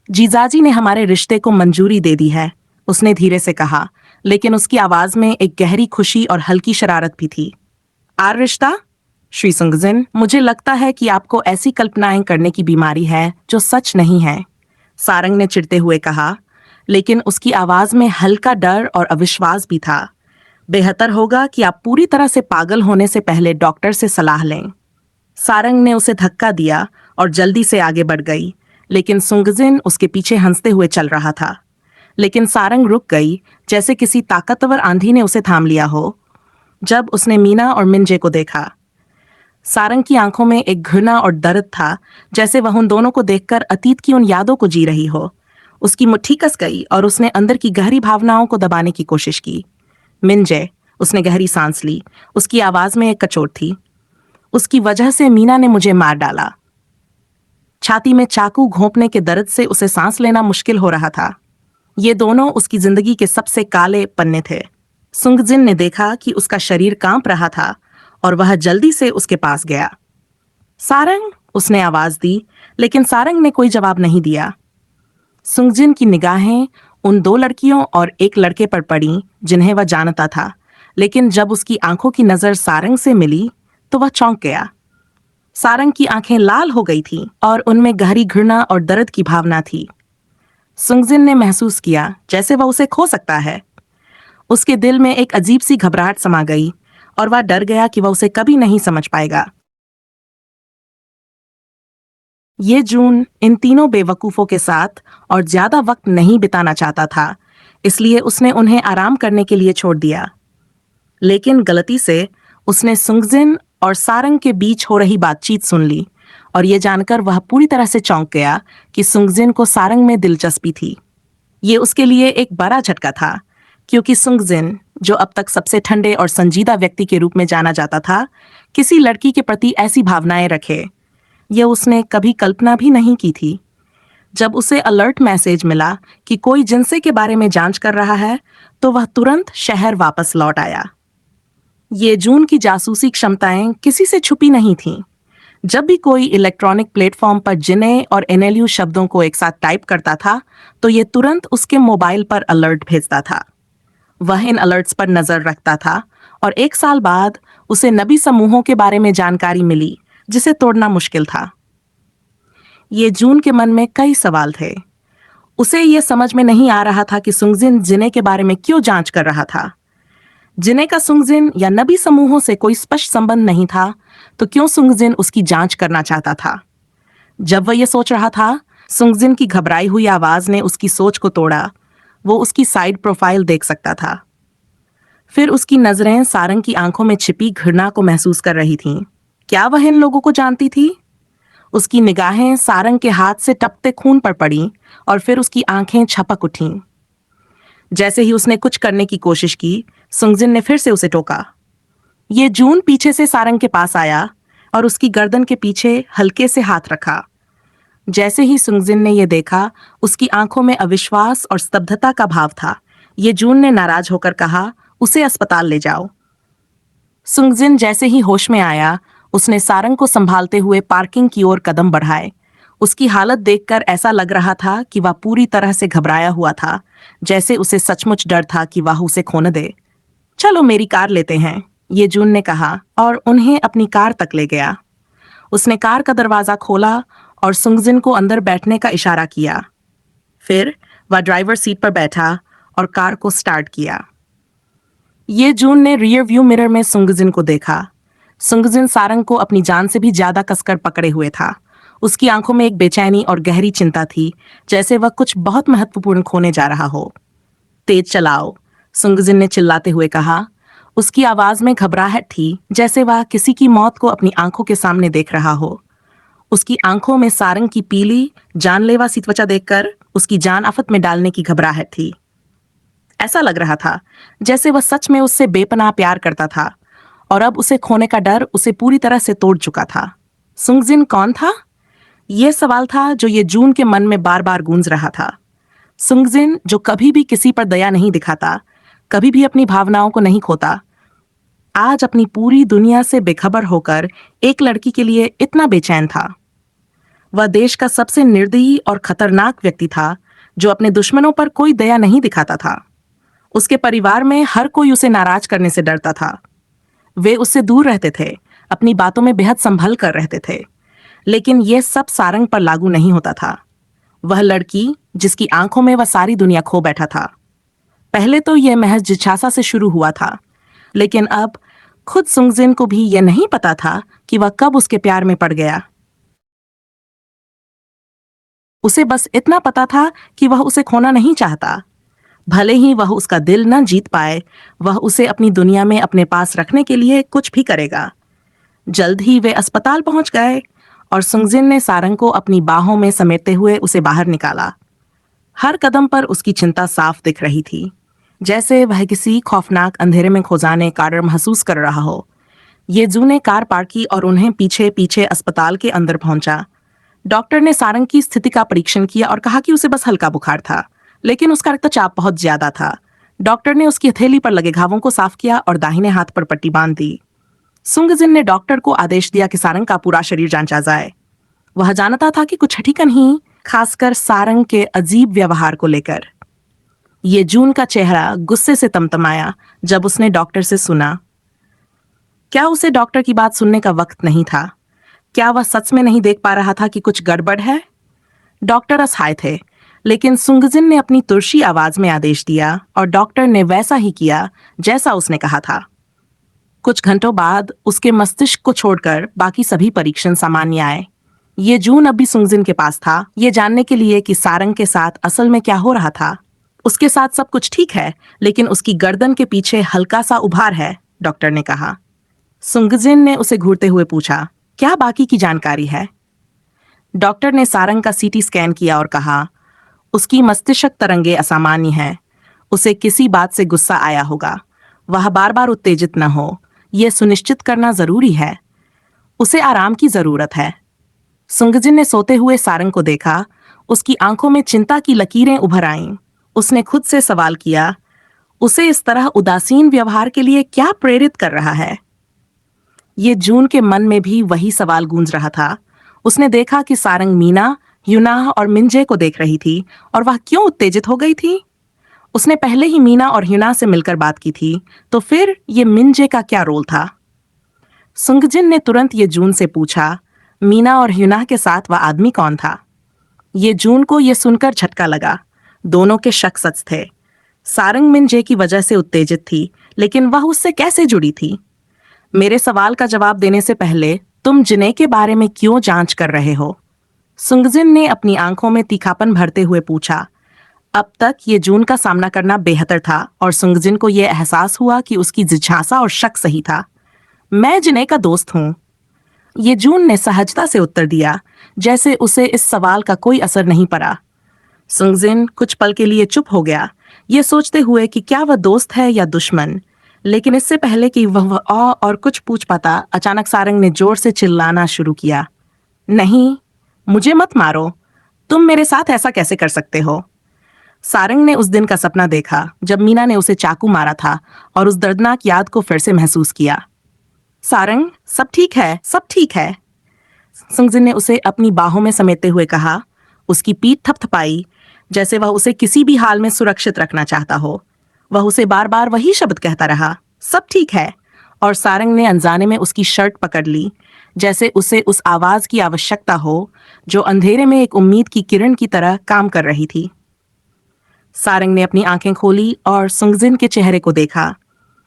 Speaker 1: जीजाजी ने हमारे रिश्ते को मंजूरी दे दी है, उसने धीरे से कहा, लेकिन उसकी आवाज में एक गहरी खुशी और हल्की शरारत भी थी। आर रिश्ता? श्री सुंगजिन, मुझे लगता है कि आपको ऐसी कल्पनाएं करने की बीमारी है जो सच नहीं है, सारंग ने चिढ़ते हुए कहा, लेकिन उसकी आवाज में हल्का डर और अविश्वास भी था। बेहतर होगा कि आप पूरी तरह से पागल होने से पहले डॉक्टर से सलाह लें। सारंग ने उसे धक्का दिया और जल्दी से आगे बढ़ गई, लेकिन सुंगजिन उसके पीछे हंसते हुए चल रहा था। लेकिन सारंग रुक गई, जैसे किसी ताकतवर आंधी ने उसे थाम लिया हो। जब उसने मीना और मिंजे को देखा, सारंग की आंखों में एक घृणा और दर्द था, जैसे वह उन दोनों को देखकर अतीत की उन यादों को जी रही हो। उसकी मुट्ठी कस गई और उसने अंदर की गहरी भावनाओं को दबाने की कोशिश की। मिंजे, उसने गहरी सांस ली। उसकी आवाज में एक कचोट थी। उसकी वजह से मीना ने मुझे मार डाला। छाती में चाकू घोंपने के दर्द से उसे सांस लेना मुश्किल हो रहा था। ये दोनों उसकी जिंदगी के सबसे काले पन्ने थे। सुंगजिन ने देखा कि उसका शरीर कांप रहा था और वह जल्दी से उसके पास गया। सारंग, उसने आवाज दी, लेकिन सारंग ने कोई जवाब नहीं दिया। सुंगजिन की निगाहें उन दो लड़कियों और एक लड़के पर पड़ी जिन्हें वह जानता था, लेकिन जब उसकी आंखों की नजर सारंग से मिली तो वह चौंक गया। सारंग की आंखें लाल हो गई थीं और उनमें गहरी घृणा और दर्द की भावना थी। सुंगजिन ने महसूस किया जैसे वह उसे खो सकता है। उसके दिल में एक अजीब सी घबराहट समा गई और वह डर गया कि वह उसे कभी नहीं समझ पाएगा। ये जून इन तीनों बेवकूफों के साथ और ज्यादा वक्त नहीं बिताना चाहता था, इसलिए उसने उन्हें आराम करने के लिए छोड़ दिया। लेकिन गलती से उसने सुंगजिन और सारंग के बीच हो रही बातचीत सुन ली, और ये जानकर वह पूरी तरह से चौंक गया कि सुंगजिन को सारंग में दिलचस्पी थी। ये उसके लिए एक बड़ा झटका था, क्योंकि सुंगजिन, जो अब तक सबसे ठंडे और संजीदा व्यक्ति के रूप में जाना जाता था, किसी लड़की के प्रति ऐसी भावनाएं रखे, यह उसने कभी कल्पना भी नहीं की थी। जब उसे अलर्ट मैसेज मिला कि कोई जिनसे के बारे में जांच कर रहा है, तो वह तुरंत शहर वापस लौट आया। ये जून की जासूसी क्षमताएं किसी से छुपी नहीं थीं। जब भी कोई इलेक्ट्रॉनिक प्लेटफॉर्म पर जिने और एनएलयू शब्दों को एक साथ टाइप करता था, तो ये तुरंत उसके मोबाइल पर अलर्ट भेजता था। वह इन अलर्ट्स पर नजर रखता था, और 1 साल बाद उसे नबी समूहों के बारे में जानकारी मिली जिसे तोड़ना मुश्किल था। ये जून के मन में कई सवाल थे। उसे ये समझ में नहीं आ रहा था कि सुंगजिन जिने के बारे में क्यों जांच कर रहा था। जिने का सुंगजिन या नबी समूहों से कोई स्पष्ट संबंध नहीं था, तो क्यों सुंगजिन उसकी जांच करना चाहता था? जब वह यह सोच रहा था, सुंगजिन की घबराई हुई आवाज ने उसकी सोच को तोड़ा। वो उसकी साइड प्रोफाइल देख सकता था। फिर उसकी नजरें सारंग की आंखों में छिपी घृणा को महसूस कर रही थीं। क्या वह इन लोगों को जानती थी? उसकी निगाहें सारंग के हाथ से टपकते खून पर पड़ी और फिर उसकी आंखें छपक उठीं। जैसे ही उसने कुछ करने की कोशिश की, सुंगजिन ने फिर से उसे टोका। ये जून पीछे से सारंग के पास आया और उसकी गर्दन के पीछे हल्के से हाथ रखा। जैसे ही सुंगजिन ने ये देखा, उसकी आंखों में अविश्वास और स्तब्धता का भाव था। ये जून ने नाराज होकर कहा, उसे अस्पताल ले जाओ। सुंगजिन जैसे ही होश में आया, उसने सारंग को संभालते हुए पार्किंग की ओर कदम बढ़ाए। उसकी हालत देखकर ऐसा लग रहा था कि वह पूरी तरह से घबराया हुआ था, जैसे उसे सचमुच डर था कि वह उसे खो न दे। चलो मेरी कार लेते हैं, ये जून ने कहा और उन्हें अपनी कार तक ले गया। उसने कार का दरवाजा खोला और सुंगजिन को अंदर बैठने का इशारा किया। फिर वह ड्राइवर सीट पर बैठा और कार को स्टार्ट किया। ये जून ने रियर व्यू मिरर में सुंगजिन को देखा। सुंगजिन सारंग को अपनी जान से भी ज्यादा कसकर पकड़े हुए था। उसकी आंखों में एक बेचैनी और गहरी चिंता थी, जैसे वह कुछ बहुत महत्वपूर्ण खोने जा रहा हो। तेज चलाओ, सुंगजिन ने चिल्लाते हुए कहा। उसकी आवाज में घबराहट थी, जैसे वह किसी की मौत को अपनी आंखों के सामने देख रहा हो। उसकी आंखों में सारंग की पीली, जानलेवा सी त्वचा देखकर उसकी जान आफत में डालने की घबराहट थी। ऐसा लग रहा था जैसे वह सच में उससे बेपनाह प्यार करता था और अब उसे खोने का डर उसे पूरी तरह से तोड़ चुका था। सुंगजिन कौन था? यह सवाल था जो ये जून के मन में बार बार गूंज रहा था। सुंगजिन जो कभी भी किसी पर दया नहीं दिखाता, कभी भी अपनी भावनाओं को नहीं खोता, आज अपनी पूरी दुनिया से बेखबर होकर एक लड़की के लिए इतना बेचैन था। वह देश का सबसे निर्दयी और खतरनाक व्यक्ति था, जो अपने दुश्मनों पर कोई दया नहीं दिखाता था। उसके परिवार में हर कोई उसे नाराज करने से डरता था। वे उससे दूर रहते थे, अपनी बातों में बेहद संभल कर रहते थे। लेकिन यह सब सारंग पर लागू नहीं होता था। वह लड़की जिसकी आंखों में वह सारी दुनिया खो बैठा था। पहले तो यह महज जिज्ञासा से शुरू हुआ था, लेकिन अब खुद सुंगजिन को भी यह नहीं पता था कि वह कब उसके प्यार में पड़ गया। उसे बस इतना पता था कि वह उसे खोना नहीं चाहता। भले ही वह उसका दिल न जीत पाए, वह उसे अपनी दुनिया में अपने पास रखने के लिए कुछ भी करेगा। जल्द ही वे अस्पताल पहुंच गए और सुंगजिन ने सारंग को अपनी बाहों में समेटते हुए उसे बाहर निकाला। हर कदम पर उसकी चिंता साफ दिख रही थी, जैसे वह किसी खौफनाक अंधेरे में खो जाने का डर महसूस कर रहा हो। ये जू ने कार पार्क की और उन्हें पीछे पीछे अस्पताल के अंदर पहुंचा। डॉक्टर ने सारंग की स्थिति का परीक्षण किया और कहा कि उसे बस हल्का बुखार था, लेकिन उसका रक्तचाप बहुत ज्यादा था। डॉक्टर ने उसकी हथेली पर लगे घावों को साफ किया और दाहिने हाथ पर पट्टी बांध दी। सुंगजिन ने डॉक्टर को आदेश दिया कि सारंग का पूरा शरीर जांचा जाए। वह जानता था कि कुछ ठीक नहीं, खासकर सारंग के अजीब व्यवहार को लेकर। ये जून का चेहरा गुस्से से तमतमाया जब उसने डॉक्टर से सुना। क्या उसे डॉक्टर की बात सुनने का वक्त नहीं था? क्या वह सच में नहीं देख पा रहा था कि कुछ गड़बड़ है? डॉक्टर असहाय थे, लेकिन सुंगजिन ने अपनी तुर्शी आवाज में आदेश दिया और डॉक्टर ने वैसा ही किया जैसा उसने कहा था। कुछ घंटों बाद उसके मस्तिष्क को छोड़कर बाकी सभी परीक्षण सामान्य आए। ये जून अब भी सुंगजिन के पास था, ये जानने के लिए कि सारंग के साथ असल में क्या हो रहा था। उसके साथ सब कुछ ठीक है, लेकिन उसकी गर्दन के पीछे हल्का सा उभार है, डॉक्टर ने कहा। सुंगजिन ने उसे घूरते हुए पूछा, क्या बाकी की जानकारी है? डॉक्टर ने सारंग का सीटी स्कैन किया और कहा, उसकी मस्तिष्क तरंगे असामान्य हैं। उसे किसी बात से गुस्सा आया होगा। वह बार बार उत्तेजित न हो, यह सुनिश्चित करना जरूरी है। उसे आराम की जरूरत है। सुंगजिन ने सोते हुए सारंग को देखा। उसकी आंखों में चिंता की लकीरें उभर आईं। उसने खुद से सवाल किया, उसे इस तरह उदासीन व्यवहार के लिए क्या प्रेरित कर रहा है? ये जून के मन में भी वही सवाल गूंज रहा था। उसने देखा कि सारंग मीना, यूनाह और मिंजे को देख रही थी और वह क्यों उत्तेजित हो गई थी। उसने पहले ही मीना और यूनाह से मिलकर बात की थी, तो फिर ये मिंजे का क्या रोल था? सुंगजिन ने तुरंत ये जून से पूछा, मीना और यूनाह के साथ वह आदमी कौन था? ये जून को यह सुनकर झटका लगा। दोनों के शक सच थे। सारंग मिंजे की वजह से उत्तेजित थी, लेकिन वह उससे कैसे जुड़ी थी? मेरे सवाल का जवाब देने से पहले तुम जिने के बारे में क्यों जांच कर रहे हो? सुंगजिन ने अपनी आंखों में तीखापन भरते हुए पूछा। अब तक ये जून का सामना करना बेहतर था और सुंगजिन को यह एहसास हुआ कि उसकी जिज्ञासा और शक सही था। मैं जिने का दोस्त हूं, ये जून ने सहजता से उत्तर दिया, जैसे उसे इस सवाल का कोई असर नहीं पड़ा। सुंगजिन कुछ पल के लिए चुप हो गया, ये सोचते हुए कि क्या वह दोस्त है या दुश्मन। लेकिन इससे पहले कि वह और कुछ पूछ पाता, अचानक सारंग ने जोर से चिल्लाना शुरू किया। नहीं, मुझे मत मारो। तुम मेरे साथ ऐसा कैसे कर सकते हो? सारंग ने उस दिन का सपना देखा जब मीना ने उसे चाकू मारा था और उस दर्दनाक याद को फिर से महसूस किया। सारंग, सब ठीक है, सब ठीक है। सुंगजिन ने उसे अपनी बाहों में समेटते हुए कहा। उसकी पीठ थपथपाई, जैसे वह उसे किसी भी हाल में सुरक्षित रखना चाहता हो। वह उसे बार बार वही शब्द कहता रहा, सब ठीक है। और सारंग ने अनजाने में उसकी शर्ट पकड़ ली, जैसे उसे उस आवाज की आवश्यकता हो जो अंधेरे में एक उम्मीद की किरण की तरह काम कर रही थी। सारंग ने अपनी आंखें खोली और सुंगजिन के चेहरे को देखा।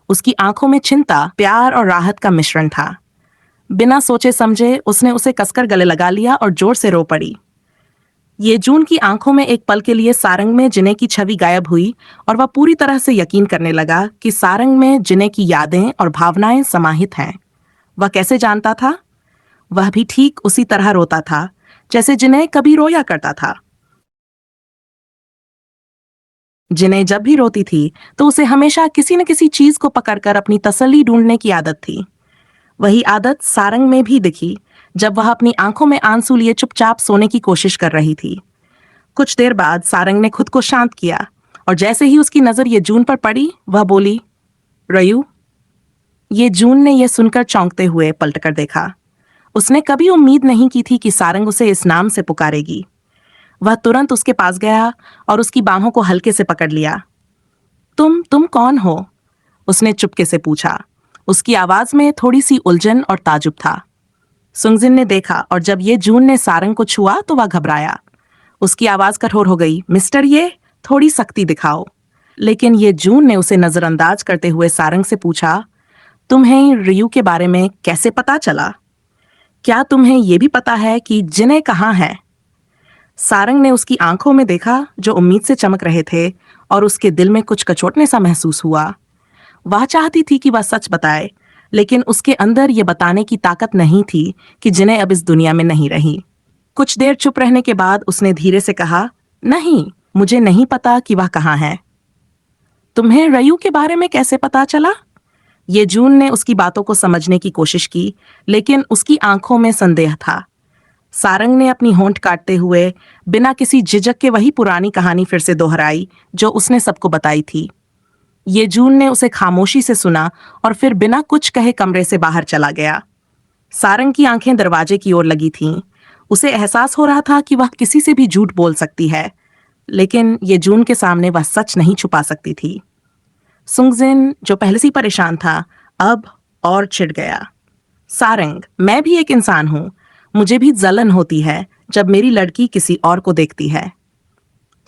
Speaker 1: उसकी आंखों में चिंता, प्यार और राहत का मिश्रण था। बिना सोचे समझे उसने उसे कसकर गले लगा लिया और जोर से रो पड़ी। ये जून की आंखों में एक पल के लिए सारंग में जिने की छवि गायब हुई और वह पूरी तरह से यकीन करने लगा कि सारंग में जिने की यादें और भावनाएं समाहित हैं। वह कैसे जानता था? वह भी ठीक उसी तरह रोता था जैसे जिने कभी रोया करता था। जिने जब भी रोती थी तो उसे हमेशा किसी न किसी चीज को पकड़कर अपनी तसल्ली ढूंढने की आदत थी। वही आदत सारंग में भी दिखी जब वह अपनी आंखों में आंसू लिए चुपचाप सोने की कोशिश कर रही थी। कुछ देर बाद सारंग ने खुद को शांत किया और जैसे ही उसकी नजर ये जून पर पड़ी, वह बोली, रयू। ये जून ने यह सुनकर चौंकते हुए पलटकर देखा। उसने कभी उम्मीद नहीं की थी कि सारंग उसे इस नाम से पुकारेगी। वह तुरंत उसके पास गया और उसकी बाहों को हल्के से पकड़ लिया। तुम कौन हो? उसने चुपके से पूछा। उसकी आवाज में थोड़ी सी उलझन और ताजुब था। सुंगजिन ने देखा और जब ये जून ने सारंग को छुआ तो वह घबराया। उसकी आवाज कठोर हो गई, मिस्टर, ये थोड़ी सख्ती दिखाओ। लेकिन ये जून ने उसे नजरअंदाज करते हुए सारंग से पूछा, तुम्हें रियू के बारे में कैसे पता चला? क्या तुम्हें यह भी पता है कि जिने कहाँ है? सारंग ने उसकी आंखों में देखा जो उम्मीद से चमक रहे थे और उसके दिल में कुछ कचोटने सा महसूस हुआ। वह चाहती थी कि वह सच बताए, लेकिन उसके अंदर ये बताने की ताकत नहीं थी कि जिने अब इस दुनिया में नहीं रही। कुछ देर चुप रहने के बाद उसने धीरे से कहा, नहीं, मुझे नहीं पता कि वह कहाँ है। तुम्हें रयू के बारे में कैसे पता चला? ये जून ने उसकी बातों को समझने की कोशिश की, लेकिन उसकी आंखों में संदेह था। सारंग ने अपनी होंठ काटते हुए बिना किसी झिझक के वही पुरानी कहानी फिर से दोहराई जो उसने सबको बताई थी। ये जून ने उसे खामोशी से सुना और फिर बिना कुछ कहे कमरे से बाहर चला गया। सारंग की आंखें दरवाजे की ओर लगी थीं। उसे एहसास हो रहा था कि वह किसी से भी झूठ बोल सकती है, लेकिन ये जून के सामने वह सच नहीं छुपा सकती थी। सुंगजिन, जो पहले से ही परेशान था, अब और चिढ़ गया। सारंग, मैं भी एक इंसान हूं। मुझे भी जलन होती है जब मेरी लड़की किसी और को देखती है।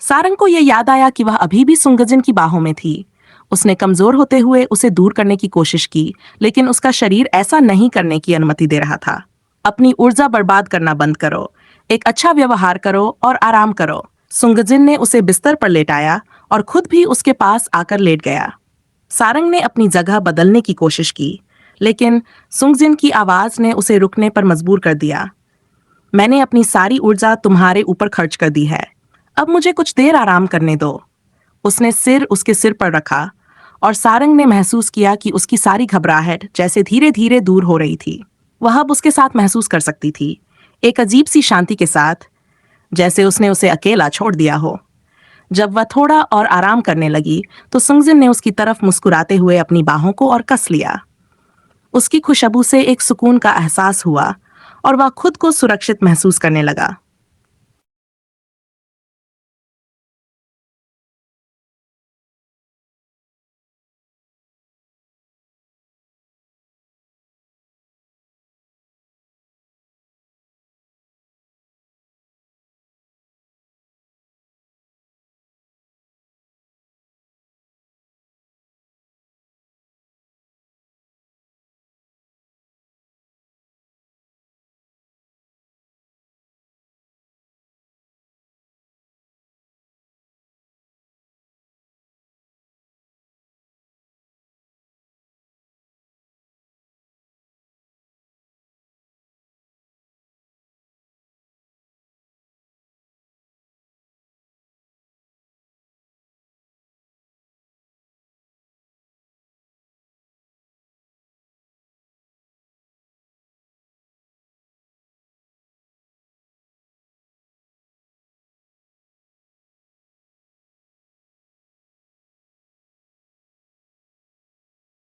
Speaker 1: सारंग को यह याद आया कि वह अभी भी सुंगजिन की बाहों में थी। उसने कमजोर होते हुए उसे दूर करने की कोशिश की, लेकिन उसका शरीर ऐसा नहीं करने की अनुमति दे रहा था। अपनी ऊर्जा बर्बाद करना बंद करो, एक अच्छा व्यवहार करो और आराम करो। सुंगजिन ने उसे बिस्तर पर लेटाया और खुद भी उसके पास आकर लेट गया। सारंग ने अपनी जगह बदलने की कोशिश की, लेकिन सुंगजिन की आवाज ने उसे रुकने पर मजबूर कर दिया। मैंने अपनी सारी ऊर्जा तुम्हारे ऊपर खर्च कर दी है। अब मुझे कुछ देर आराम करने दो। उसने सिर उसके सिर पर रखा और सारंग ने महसूस किया कि उसकी सारी घबराहट जैसे धीरे धीरे दूर हो रही थी। वह अब उसके साथ महसूस कर सकती थी, एक अजीब सी शांति के साथ, जैसे उसने उसे अकेला छोड़ दिया हो। जब वह थोड़ा और आराम करने लगी तो सुंगजिन ने उसकी तरफ मुस्कुराते हुए अपनी बाहों को और कस लिया। उसकी खुशबू से एक सुकून का एहसास हुआ और वह खुद को सुरक्षित महसूस करने लगा।